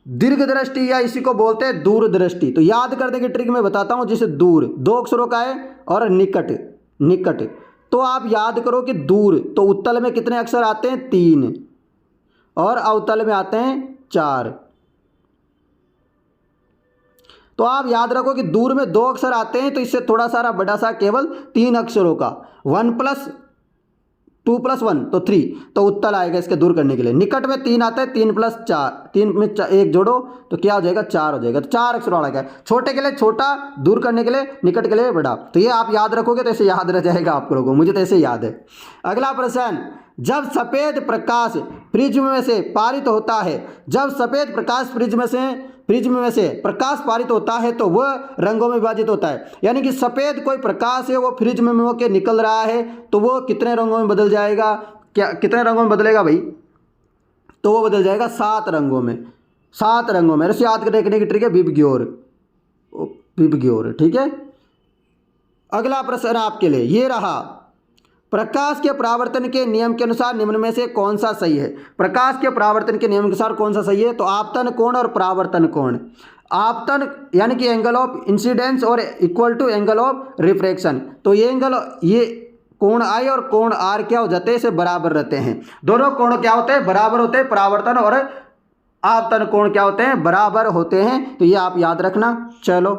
दीर्घ दृष्टि या इसी को बोलते हैं दूरदृष्टि। तो याद करने की ट्रिक मैं बताता हूं, जैसे दूर 2 अक्षरों का है और निकट, निकट तो आप याद करो कि दूर तो उत्तल में कितने अक्षर आते हैं, 3 और अवतल में आते हैं 4। तो आप याद रखो कि दूर में 2 अक्षर आते हैं, तो इससे थोड़ा सारा बड़ा सा केवल 3 अक्षरों का 1 + 2 + 1 तो 3, तो उत्तल आएगा इसके दूर करने के लिए। निकट में 3 आता है, 3 + 4, 3 में 1 जोड़ो तो क्या हो जाएगा, 4 हो जाएगा। तो 4 अक्षर वाला है, छोटे के लिए छोटा, दूर करने के लिए, निकट के लिए बड़ा। तो ये आप याद रखोगे तो ऐसे याद रह जाएगा आप लोगों को, मुझे तो ऐसे याद है। अगला प्रश्न, जब सफ़ेद प्रकाश प्रिज्म में से पारित होता है, जब सफ़ेद प्रकाश प्रिज्म से प्रिज्म में से प्रकाश पारित होता है तो वह रंगों में विभाजित होता है। यानी कि सफ़ेद कोई प्रकाश है वो प्रिज्म में होकर निकल रहा है तो वो कितने रंगों में बदल जाएगा, क्या कितने रंगों में बदलेगा भाई, तो वो बदल जाएगा 7 रंगों में। 7 रंगों में। ऐसे याद रखने की ट्रिक है विबग्योर, विबग्योर, ठीक है। अगला प्रश्न आपके लिए ये रहा, प्रकाश के परावर्तन के नियम के अनुसार निम्न में से कौन सा सही है। प्रकाश के परावर्तन के नियम के अनुसार कौन सा सही है, तो आपतन कोण और परावर्तन कोण। आपतन यानी कि एंगल ऑफ इंसिडेंस और equal to angle of refraction. तो ये एंगल, ये कोण आई और कोण आर क्या हो जाते हैं, इसे बराबर रहते हैं। दोनों कोण क्या होते हैं, बराबर होते हैं। परावर्तन और आपतन कोण क्या होते हैं, बराबर होते हैं। तो ये आप याद रखना। चलो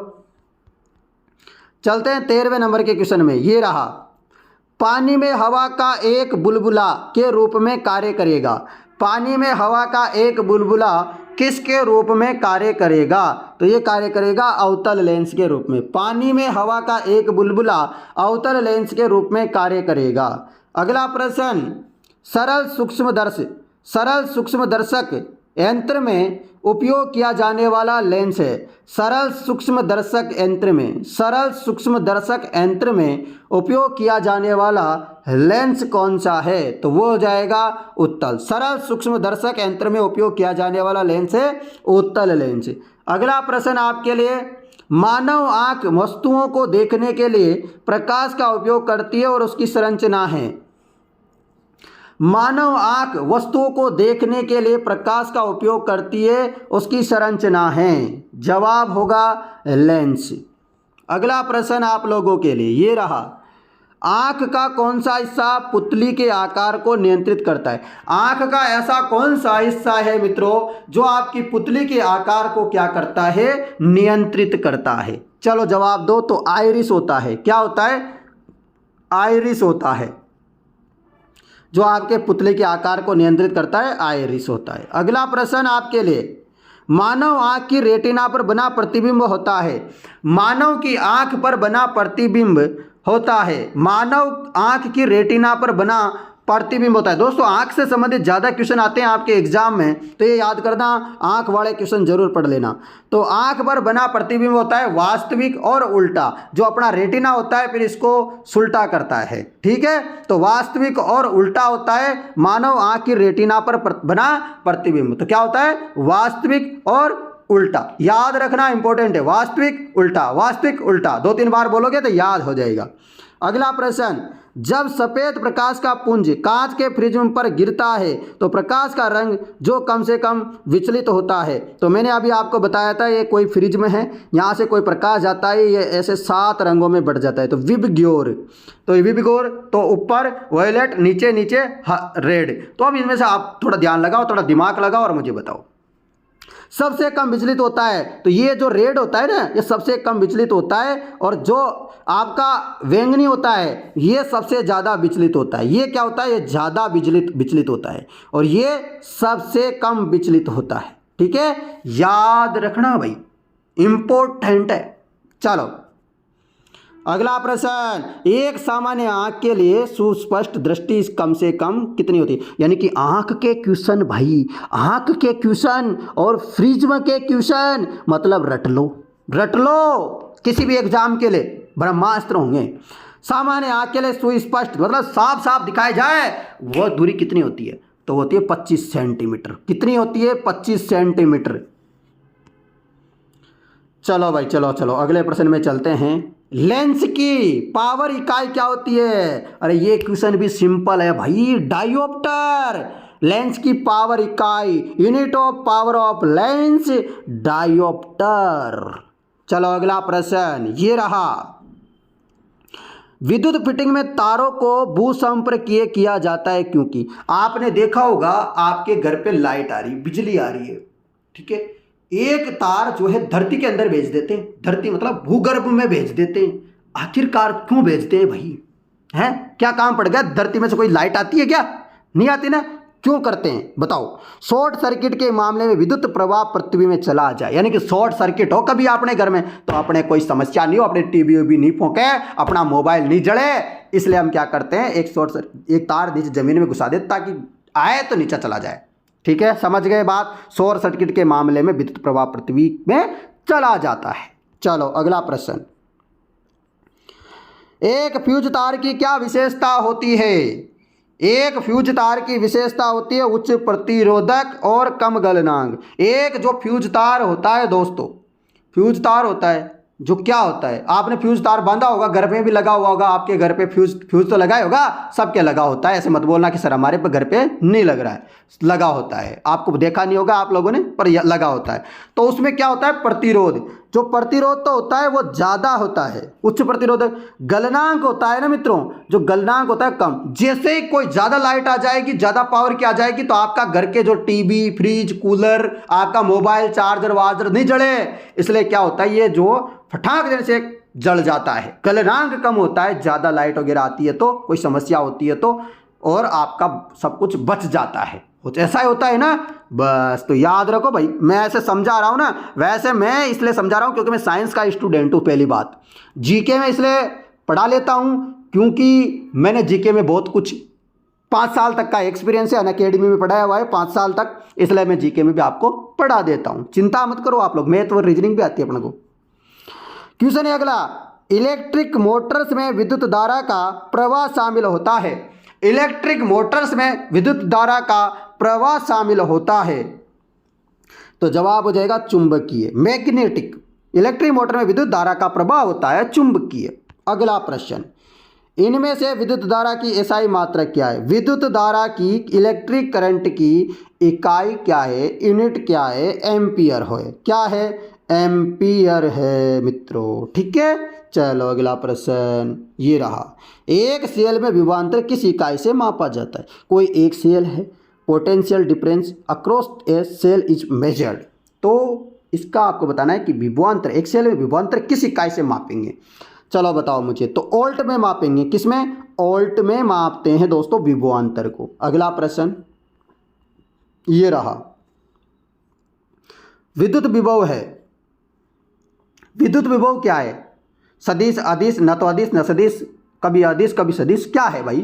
चलते हैं 13वें नंबर के क्वेश्चन में। ये रहा, पानी में हवा का एक बुलबुला के रूप में कार्य करेगा। पानी में हवा का एक बुलबुला किसके रूप में कार्य करेगा, तो ये कार्य करेगा अवतल लेंस के रूप में। पानी में हवा का एक बुलबुला अवतल लेंस के रूप में कार्य करेगा। अगला प्रश्न, सरल सूक्ष्मदर्शक यंत्र में उपयोग किया जाने वाला लेंस है। सरल सूक्ष्मदर्शक यंत्र में उपयोग किया जाने वाला लेंस कौन सा है, तो वो हो जाएगा उत्तल। सरल सूक्ष्मदर्शक यंत्र में उपयोग किया जाने वाला लेंस है उत्तल लेंस। अगला प्रश्न आपके लिए, मानव आँख वस्तुओं को देखने के लिए प्रकाश का उपयोग करती है और उसकी संरचना है। मानव आँख वस्तुओं को देखने के लिए प्रकाश का उपयोग करती है, उसकी संरचना है। जवाब होगा लेंस। अगला प्रश्न आप लोगों के लिए ये रहा, आँख का कौन सा हिस्सा पुतली के आकार को नियंत्रित करता है। आँख का ऐसा कौन सा हिस्सा है मित्रों जो आपकी पुतली के आकार को क्या करता है, नियंत्रित करता है। चलो जवाब दो, तो आइरिस होता है। क्या होता है, आइरिस होता है। जो आपके पुतले के आकार को नियंत्रित करता है आइरिस होता है। अगला प्रश्न आपके लिए, मानव आँख की रेटिना पर बना प्रतिबिंब होता है। मानव की आँख पर बना प्रतिबिंब होता है। मानव आँख की रेटिना पर बना प्रतिबिंब होता है। दोस्तों आँख से संबंधित ज़्यादा क्वेश्चन आते हैं आपके एग्जाम में, तो ये याद करना, आँख वाले क्वेश्चन जरूर पढ़ लेना। तो आँख पर बना प्रतिबिंब होता है वास्तविक और उल्टा। जो अपना रेटिना होता है फिर इसको सुलटा करता है, ठीक है। तो वास्तविक और उल्टा होता है मानव आँख की रेटिना पर बना प्रतिबिंब। तो क्या होता है, वास्तविक और उल्टा। याद रखना, इंपॉर्टेंट है। वास्तविक उल्टा, वास्तविक उल्टा 2-3 बार बोलोगे तो याद हो जाएगा। अगला प्रश्न, जब सफ़ेद प्रकाश का पुंज कांच के प्रिज्म पर गिरता है तो प्रकाश का रंग जो कम से कम विचलित होता है। तो मैंने अभी आपको बताया था ये कोई प्रिज्म है, यहाँ से कोई प्रकाश जाता है, ये ऐसे 7 रंगों में बढ़ जाता है। तो विबग्योर, तो विबग्योर तो ऊपर वायलेट, नीचे नीचे रेड। तो अब इनमें से आप थोड़ा ध्यान लगाओ, थोड़ा दिमाग लगाओ और मुझे बताओ सबसे कम विचलित होता है। तो ये जो रेड होता है ना, ये सबसे कम विचलित होता है, और जो आपका बैंगनी होता है ये सबसे ज़्यादा विचलित होता है। ये क्या होता है, ये ज़्यादा विचलित होता है, और ये सबसे कम विचलित होता है। ठीक है, याद रखना भाई, इंपॉर्टेंट है। चलो अगला प्रश्न, एक सामान्य आंख के लिए सुस्पष्ट दृष्टि कम से कम कितनी होती है। यानी कि आंख के क्वेश्चन भाई, आंख के क्वेश्चन और प्रिज्म के क्वेश्चन मतलब रट लो किसी भी एग्जाम के लिए ब्रह्मास्त्र होंगे। सामान्य आंख के लिए सुस्पष्ट मतलब साफ साफ दिखाई जाए वो दूरी कितनी होती है, तो होती है 25 सेंटीमीटर। कितनी होती है, 25 सेंटीमीटर। चलो भाई, चलो अगले प्रश्न में चलते हैं। लेंस की पावर इकाई क्या होती है। अरे ये क्वेश्चन भी सिंपल है भाई, डायोप्टर। लेंस की पावर इकाई, unit of power of lens, dioptre. चलो अगला प्रश्न ये रहा, विद्युत फिटिंग में तारों को भूसंपर्कीय किया जाता है क्योंकि आपने देखा होगा आपके घर पे लाइट आ रही, बिजली आ रही है, ठीक है, एक तार जो है धरती के अंदर भेज देते हैं, धरती मतलब भूगर्भ में भेज देते हैं। आखिरकार क्यों भेजते हैं भाई, हैं क्या काम पड़ गया, धरती में से कोई लाइट आती है क्या, नहीं आती ना, क्यों करते हैं बताओ। शॉर्ट सर्किट के मामले में विद्युत प्रवाह पृथ्वी में चला जाए, यानी कि शॉर्ट सर्किट हो कभी अपने घर में तो अपने कोई समस्या नहीं हो, अपने टीवी भी नहीं फूके, अपना मोबाइल नहीं जले, इसलिए हम क्या करते हैं, एक तार नीचे जमीन में घुसा देते ताकि आए तो नीचे चला जाए। ठीक है, समझ गए बात। शॉर्ट सर्किट के मामले में विद्युत प्रवाह पृथ्वी में चला जाता है। चलो अगला प्रश्न, एक फ्यूज तार की क्या विशेषता होती है? एक फ्यूज तार की विशेषता होती है उच्च प्रतिरोधक और कम गलनांक। एक जो फ्यूज तार होता है दोस्तों, फ्यूज तार होता है जो क्या होता है, आपने फ्यूज तार बांधा होगा, घर पे भी लगा हुआ होगा, आपके घर पे फ्यूज तो लगा होगा, सबके लगा होता है। ऐसे मत बोलना कि सर हमारे पे घर पे नहीं लग रहा है, लगा होता है। आपको देखा नहीं होगा आप लोगों ने, पर लगा होता है। तो उसमें क्या होता है, प्रतिरोध। जो प्रतिरोध तो होता है वो ज़्यादा होता है, उच्च प्रतिरोधक। गलनांक होता है ना मित्रों, जो गलनांक होता है कम। जैसे ही कोई ज़्यादा लाइट आ जाएगी, ज़्यादा पावर की आ जाएगी, तो आपका घर के जो टीवी, फ्रिज, कूलर, आपका मोबाइल, चार्जर वार्जर नहीं जले। इसलिए क्या होता है, ये जो फटाक देने से जल जाता है। गलनांक कम होता है, ज़्यादा लाइट वगैरह आती है तो, कोई समस्या होती है तो, और आपका सब कुछ बच जाता है। कुछ ऐसा ही होता है ना, बस। तो याद रखो भाई, मैं ऐसे समझा रहा हूँ ना, वैसे मैं इसलिए समझा रहा हूँ क्योंकि मैं साइंस का स्टूडेंट हूँ। पहली बात, जीके में इसलिए पढ़ा लेता हूँ क्योंकि मैंने जीके में बहुत कुछ 5 साल तक का एक्सपीरियंस है, अनअकैडमी में पढ़ाया हुआ है 5 साल तक, इसलिए मैं जीके में भी आपको पढ़ा देता हूँ। चिंता मत करो आप लोग, मैथ और रीजनिंग भी आती है अपने को। क्वेश्चन है अगला, इलेक्ट्रिक मोटर्स में विद्युत धारा का प्रवाह शामिल होता है। इलेक्ट्रिक मोटर्स में विद्युत धारा का प्रवाह शामिल होता है, तो जवाब हो जाएगा चुंबकीय, मैग्नेटिक। इलेक्ट्रिक मोटर में विद्युत धारा का प्रवाह होता है चुंबकीय। अगला प्रश्न, इनमें से विद्युत धारा की एसआई मात्रक क्या है? विद्युत धारा की, इलेक्ट्रिक करंट की इकाई क्या है, यूनिट क्या है? एम्पियर है। क्या है? एम्पियर है मित्रों। ठीक है, चलो अगला प्रश्न ये रहा, एक सेल में विभवांतर किस इकाई से मापा जाता है? कोई एक सेल है, potential difference across a cell is measured. तो इसका आपको बताना है कि विभवांतर, एक सेल में विभवांतर किस इकाई से मापेंगे? चलो बताओ मुझे। तो ओल्ट में मापेंगे। किसमें? ओल्ट में मापते हैं दोस्तों विभवांतर को। अगला प्रश्न ये रहा, विद्युत विभव है। विद्युत विभव क्या है? सदिश, अदिश, न तो अदिश न सदिश, कभी अदिश कभी सदिश, क्या है भाई?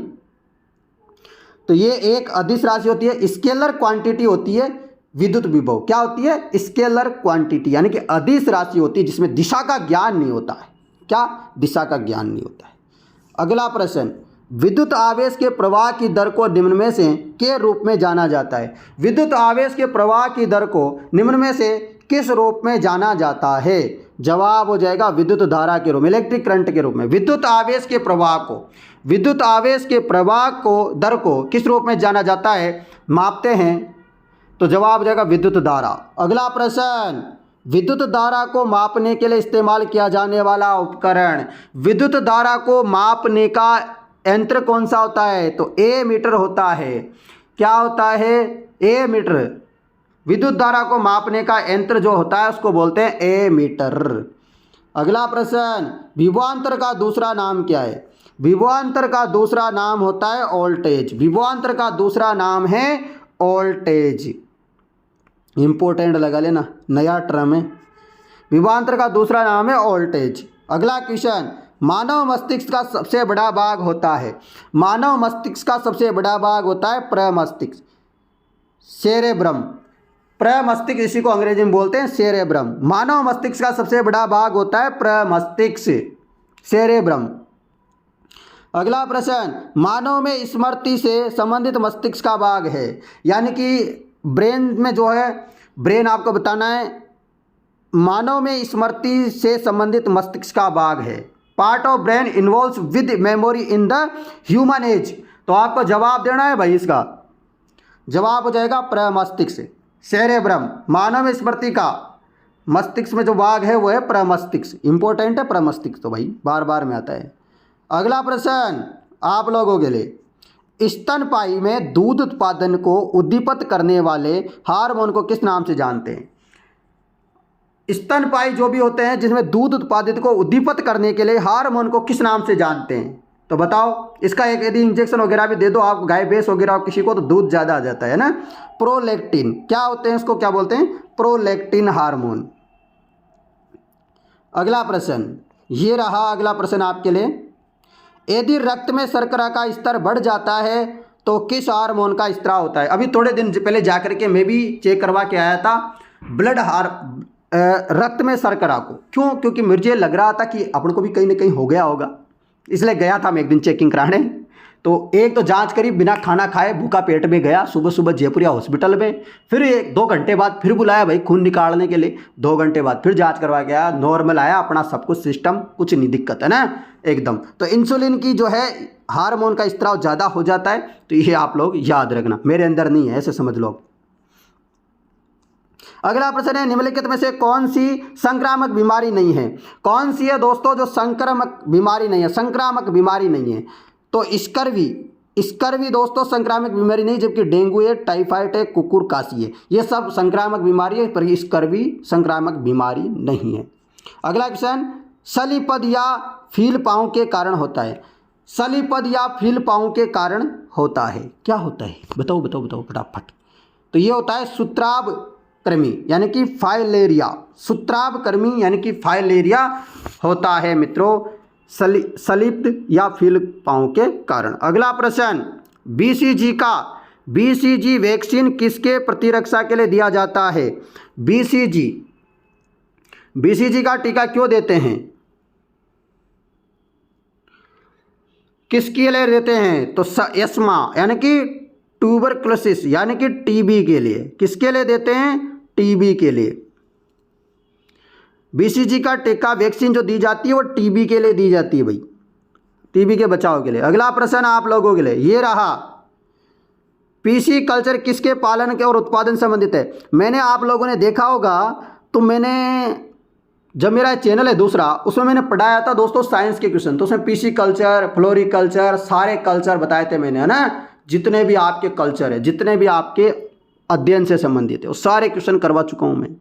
तो ये एक अदिश राशि होती है, स्केलर क्वांटिटी होती है विद्युत विभव। क्या होती है? स्केलर क्वांटिटी, यानी कि अदिश राशि होती है जिसमें दिशा का ज्ञान नहीं होता है। क्या? दिशा का ज्ञान नहीं होता है। अगला प्रश्न, विद्युत आवेश के प्रवाह की दर को निम्न में से के रूप में जाना जाता है? विद्युत आवेश के प्रवाह की दर को निम्न में से किस रूप में जाना जाता है? जवाब हो जाएगा विद्युत धारा के रूप में, इलेक्ट्रिक करंट के रूप में। विद्युत आवेश के प्रवाह को, विद्युत आवेश के प्रवाह को, दर को किस रूप में जाना जाता है, मापते हैं? तो जवाब हो जाएगा विद्युत धारा। अगला प्रश्न, विद्युत धारा को मापने के लिए इस्तेमाल किया जाने वाला उपकरण। विद्युत धारा को मापने का यंत्र कौन सा होता है? तो ए मीटर होता है। क्या होता है? ए मीटर। विद्युत धारा को मापने का यंत्र जो होता है उसको बोलते हैं ए मीटर। अगला प्रश्न, विभवांतर का दूसरा नाम क्या है? विभवांतर का दूसरा नाम होता है वोल्टेज। विभवांतर का दूसरा नाम है वोल्टेज। इंपॉर्टेंट लगा लेना, नया टर्म है। विभवांतर का दूसरा नाम है वोल्टेज। अगला क्वेश्चन, मानव मस्तिष्क का सबसे बड़ा भाग होता है। मानव मस्तिष्क का सबसे बड़ा भाग होता है प्रमस्तिष्क, सेरेब्रम। प्रमस्तिष्क, इसी को अंग्रेजी में बोलते हैं सेरेब्रम। मानव मस्तिष्क का सबसे बड़ा भाग होता है प्रमस्तिष्क, सेरेब्रम। अगला प्रश्न, मानव में स्मृति से संबंधित मस्तिष्क का भाग है, यानी कि ब्रेन में जो है, ब्रेन आपको बताना है, मानव में स्मृति से संबंधित मस्तिष्क का भाग है। Part of brain involves with memory in the human age. तो आपको जवाब देना है भाई, इसका जवाब हो जाएगा प्रमस्तिष्क, सेरेब्रम। मानव स्मृति का मस्तिष्क में जो भाग है वो है प्रमस्तिष्क। इंपॉर्टेंट है प्रमस्तिष्क, तो भाई बार बार में आता है। अगला प्रश्न आप लोगों के लिए, स्तनपायी में दूध उत्पादन को उद्दीपित करने वाले हार्मोन को किस नाम से जानते हैं? स्तनपायी जो भी होते हैं जिसमें दूध उत्पादित को उद्दीपित करने के लिए हार्मोन को किस नाम से जानते हैं? तो बताओ। इसका एक यदि इंजेक्शन वगैरह भी दे दो आप, गाय भैंस वगैरह किसी को, तो दूध ज़्यादा आ जाता है ना। प्रोलैक्टिन। क्या होते हैं इसको, क्या बोलते हैं? Prolactin hormone. अगला प्रश्न ये रहा, अगला प्रश्न आपके लिए, यदि रक्त में शर्करा का स्तर बढ़ जाता है तो किस हार्मोन का स्त्राव होता है? अभी थोड़े दिन पहले जाकर के मैं भी चेक करवा के आया था रक्त में शर्करा को। क्यों? क्योंकि मुझे लग रहा था कि अपन को भी कहीं ना कहीं हो गया होगा, इसलिए गया था मैं एक दिन चेकिंग कराने। तो एक तो जांच करी बिना खाना खाए, भूखा पेट में गया सुबह सुबह जयपुरिया हॉस्पिटल में। फिर 1-2 घंटे बाद फिर बुलाया भाई खून निकालने के लिए। 2 घंटे बाद फिर जांच करवा गया, नॉर्मल आया अपना सब कुछ सिस्टम, कुछ नहीं दिक्कत है ना एकदम। तो इंसुलिन की जो है हार्मोन का स्त्राव ज़्यादा हो जाता है, तो ये आप लोग याद रखना, मेरे अंदर नहीं है ऐसे समझ लो। अगला प्रश्न है, निम्नलिखित में से कौन सी संक्रामक बीमारी नहीं है? कौन सी है दोस्तों जो संक्रामक बीमारी नहीं है, संक्रामक बीमारी नहीं है? तो स्कर्वी दोस्तों संक्रामक बीमारी नहीं, जबकि डेंगू है, टाइफाइड है, कुकुर काशी है, ये सब संक्रामक बीमारी है, पर स्कर्वी संक्रामक बीमारी नहीं है। अगला क्वेश्चन, सलीपद या फील पाँव के कारण होता है? सलीपद या फील पाँव के कारण होता है, क्या होता है? बताओ बताओ बताओ फटाफट। तो ये होता है सूत्राभ कृमि यानी कि फाइलेरिया, सूत्राभ कृमि यानी कि फाइलेरिया होता है मित्रों, सलिप्त या फील पाँव के कारण। अगला प्रश्न, बीसीजी वैक्सीन किसके प्रतिरक्षा के लिए दिया जाता है? बीसीजी का टीका क्यों देते हैं? किसके लिए देते हैं? तो एस्मा यानी कि ट्यूबरकुलोसिस यानी कि टीबी के लिए। किसके लिए देते हैं? टीबी के लिए। बीसीजी का टीका वैक्सीन जो दी जाती है वो टीबी के लिए दी जाती है भाई, टीबी के बचाव के लिए। अगला प्रश्न आप लोगों के लिए ये रहा, पीसी कल्चर किसके पालन के और उत्पादन से संबंधित है? मैंने आप लोगों ने देखा होगा, तो मैंने जब मेरा चैनल है दूसरा उसमें मैंने पढ़ाया था दोस्तों साइंस के क्वेश्चन, तो उसमें पीसी कल्चर, फ्लोरिकल्चर, सारे कल्चर बताए थे मैंने, है ना। जितने भी आपके कल्चर है, जितने भी आपके अध्ययन से संबंधित है, वो सारे क्वेश्चन करवा चुका हूं मैं।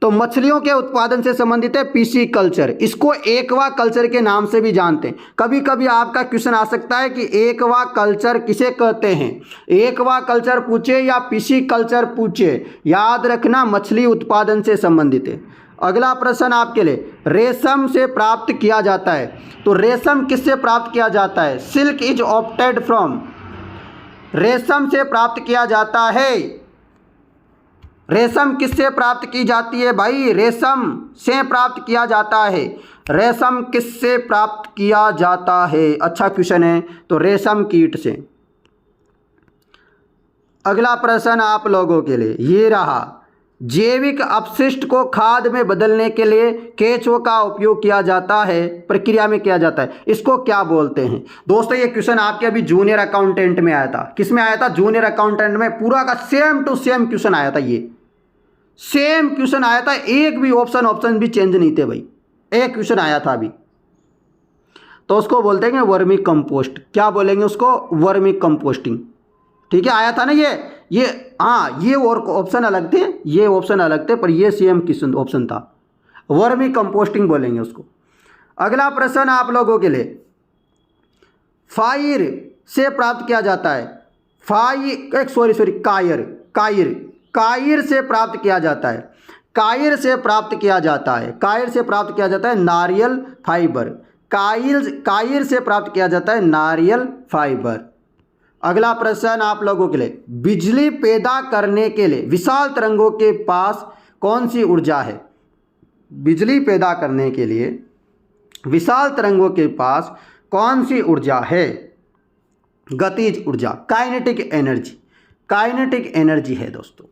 तो मछलियों के उत्पादन से संबंधित है पीसी कल्चर, इसको एक्वा कल्चर के नाम से भी जानते हैं। कभी कभी आपका क्वेश्चन आ सकता है कि एक्वा कल्चर किसे कहते हैं, एक्वा कल्चर पूछे या पीसी कल्चर पूछे, याद रखना मछली उत्पादन से संबंधित है। अगला प्रश्न आपके लिए, रेशम से प्राप्त किया जाता है, तो रेशम किससे प्राप्त किया जाता है? सिल्क इज ऑब्टेन्ड फ्रॉम, रेशम से प्राप्त किया जाता है। रेशम किससे प्राप्त की जाती है भाई? रेशम से प्राप्त किया जाता है। रेशम किससे प्राप्त किया जाता है? अच्छा क्वेश्चन है, तो रेशम कीट से। अगला प्रश्न आप लोगों के लिए ये रहा, जैविक अपशिष्ट को खाद में बदलने के लिए केंचुओं का उपयोग किया जाता है, प्रक्रिया में किया जाता है, इसको क्या बोलते हैं? दोस्तों ये क्वेश्चन आपके अभी जूनियर अकाउंटेंट में आया था। किस में आया था? जूनियर अकाउंटेंट में पूरा का सेम टू सेम क्वेश्चन आया था, ये सेम क्वेश्चन आया था, एक भी ऑप्शन भी चेंज नहीं थे भाई, एक क्वेश्चन आया था अभी। तो उसको बोलते हैं वर्मी कंपोस्ट, क्या बोलेंगे उसको? वर्मी कंपोस्टिंग, ठीक है, आया था ना ये हाँ, ये और ऑप्शन अलग थे, ये ऑप्शन अलग थे, पर ये सेम क्वेश्चन ऑप्शन था, वर्मी कंपोस्टिंग बोलेंगे उसको। अगला प्रश्न आप लोगों के लिए, फाइर से प्राप्त किया जाता है, कायर से प्राप्त किया जाता है, कायर से प्राप्त किया जाता है, कायर से प्राप्त किया जाता है नारियल फाइबर, कायर से प्राप्त किया जाता है नारियल फाइबर। अगला प्रश्न आप लोगों के लिए, बिजली पैदा करने के लिए विशाल तरंगों के पास कौन सी ऊर्जा है? बिजली पैदा करने के लिए विशाल तरंगों के पास कौन सी ऊर्जा है? गतिज ऊर्जा, काइनेटिक एनर्जी, काइनेटिक एनर्जी है दोस्तों।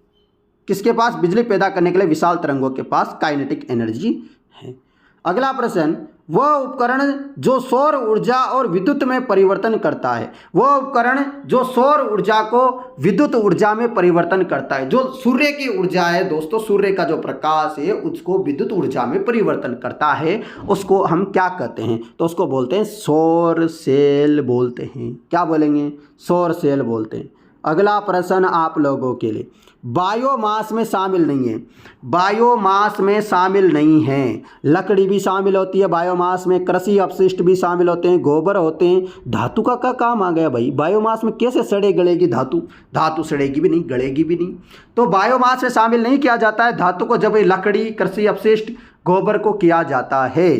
किसके पास? बिजली पैदा करने के लिए विशाल तरंगों के पास काइनेटिक एनर्जी है। अगला प्रश्न, वह उपकरण जो सौर ऊर्जा और विद्युत में परिवर्तन करता है, वह उपकरण जो सौर ऊर्जा को विद्युत ऊर्जा में परिवर्तन करता है, जो सूर्य की ऊर्जा है दोस्तों, सूर्य का जो प्रकाश है उसको विद्युत ऊर्जा में परिवर्तन करता है, उसको हम क्या कहते हैं? तो उसको बोलते हैं सौर सेल बोलते हैं। क्या बोलेंगे? सौर सेल बोलते हैं। अगला प्रश्न आप लोगों के लिए, बायोमास में शामिल नहीं है, बायोमास में शामिल नहीं है, लकड़ी भी शामिल होती है बायोमास में, कृषि अपशिष्ट भी शामिल होते हैं, गोबर होते हैं, धातु का क्या काम आ गया भाई? बायोमास में कैसे सड़े गलेगी धातु? धातु सड़ेगी भी नहीं, गलेगी भी नहीं, तो बायोमास में शामिल नहीं किया जाता है धातु को, जब लकड़ी, कृषि अपशिष्ट, गोबर को किया जाता है।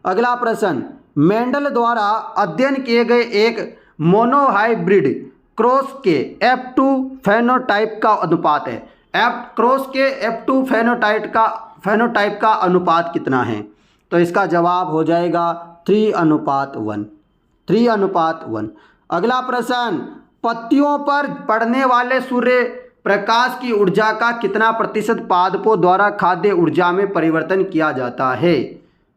अगला प्रश्न, मेंडल द्वारा अध्ययन किए गए एक मोनोहाइब्रिड क्रॉस के F2 फेनोटाइप का अनुपात है। क्रॉस के F2 फेनोटाइप का अनुपात कितना है? तो इसका जवाब हो जाएगा 3:1। 3:1। अगला प्रश्न, पत्तियों पर पड़ने वाले सूर्य प्रकाश की ऊर्जा का कितना प्रतिशत पादपों द्वारा खाद्य ऊर्जा में परिवर्तन किया जाता है?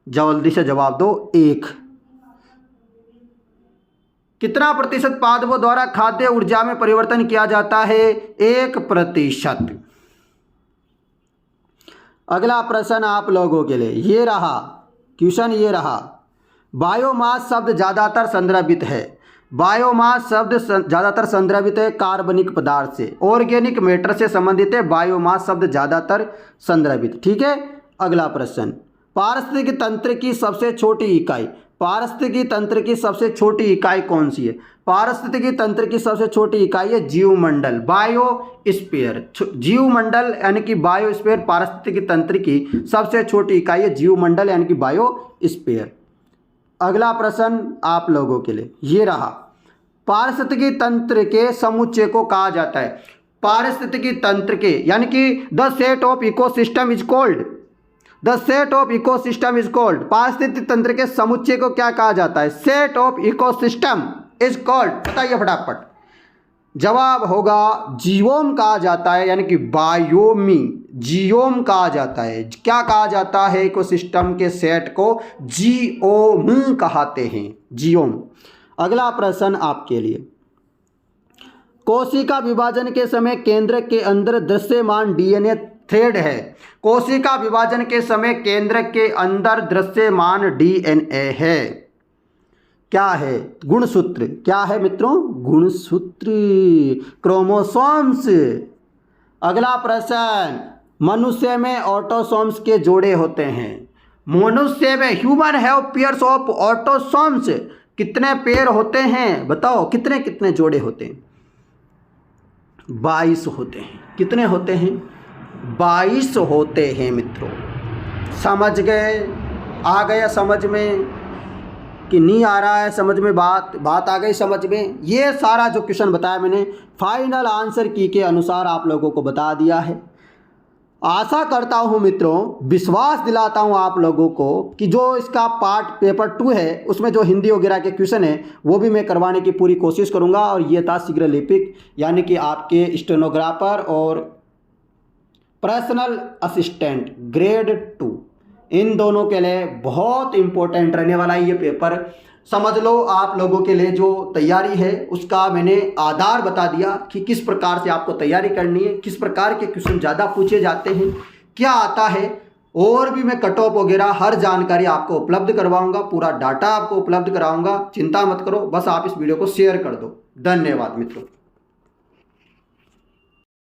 जल्दी से जवाब दो। 1। कितना प्रतिशत पादपों द्वारा खाद्य ऊर्जा में परिवर्तन किया जाता है? 1%। अगला प्रश्न आप लोगों के लिए ये रहा, क्वेश्चन ये रहा, बायोमास शब्द ज़्यादातर संदर्भित है। बायोमास शब्द ज़्यादातर संदर्भित है कार्बनिक पदार्थ से, ऑर्गेनिक मैटर से संबंधित है बायोमास शब्द ज़्यादातर संदर्भित। ठीक है। अगला प्रश्न, पारिस्थितिकी तंत्र की सबसे छोटी इकाई। पारिस्थितिकी तंत्र की सबसे छोटी इकाई कौन सी है? पारिस्थितिकी तंत्र की सबसे छोटी इकाई है जीवमंडल, बायोस्फीयर। जीवमंडल यानी कि बायोस्फीयर पारिस्थितिकी तंत्र की सबसे छोटी इकाई है जीवमंडल यानी कि बायोस्फीयर। अगला प्रश्न आप लोगों के लिए ये रहा, पारिस्थितिकी तंत्र के समुच्चय को कहा जाता है। पारिस्थितिकी तंत्र के यानी कि the set of ecosystem is called, the set of ecosystem is called. पारिस्थितिकी तंत्र के समुच्चय को क्या कहा जाता है? Set of ecosystem is called. बताइए फटाफट। जवाब होगा जीवोम कहा जाता है यानी कि बायोमी, जियोम कहा जाता है। क्या कहा जाता है? इकोसिस्टम के सेट को जियोम कहते हैं, जियोम। अगला प्रश्न आपके लिए, कोशिका विभाजन के समय केंद्र के अंदर दृश्यमान डीएनए थ्रेड है। कोशिका विभाजन के समय केंद्र के अंदर दृश्यमान डीएनए है। क्या है? गुणसूत्र। क्या है मित्रों? गुणसूत्र, क्रोमोसोम्स। अगला प्रश्न, मनुष्य में ऑटोसोम्स के जोड़े होते हैं। मनुष्य में human have pairs of autosomes. कितने पेयर होते हैं? बताओ कितने कितने जोड़े होते हैं? 22 होते हैं। कितने होते हैं? 22 होते हैं मित्रों। समझ गए? आ गया समझ में कि नहीं आ रहा है समझ में? बात आ गई समझ में? ये सारा जो क्वेश्चन बताया मैंने फाइनल आंसर की के अनुसार आप लोगों को बता दिया है। आशा करता हूँ मित्रों, विश्वास दिलाता हूँ आप लोगों को कि जो इसका पार्ट पेपर 2 है उसमें जो हिंदी वगैरह के क्वेश्चन है वो भी मैं करवाने की पूरी कोशिश करूँगा। और ये था शीघ्र लिपिक यानी कि आपके स्टेनोग्राफर और पर्सनल असिस्टेंट ग्रेड 2, इन दोनों के लिए बहुत इम्पोर्टेंट रहने वाला है ये पेपर। समझ लो आप लोगों के लिए जो तैयारी है उसका मैंने आधार बता दिया कि किस प्रकार से आपको तैयारी करनी है, किस प्रकार के क्वेश्चन ज़्यादा पूछे जाते हैं, क्या आता है, और भी मैं कट ऑफ वगैरह हर जानकारी आपको उपलब्ध करवाऊंगा, पूरा डाटा आपको उपलब्ध कराऊंगा। चिंता मत करो, बस आप इस वीडियो को शेयर कर दो। धन्यवाद मित्रों।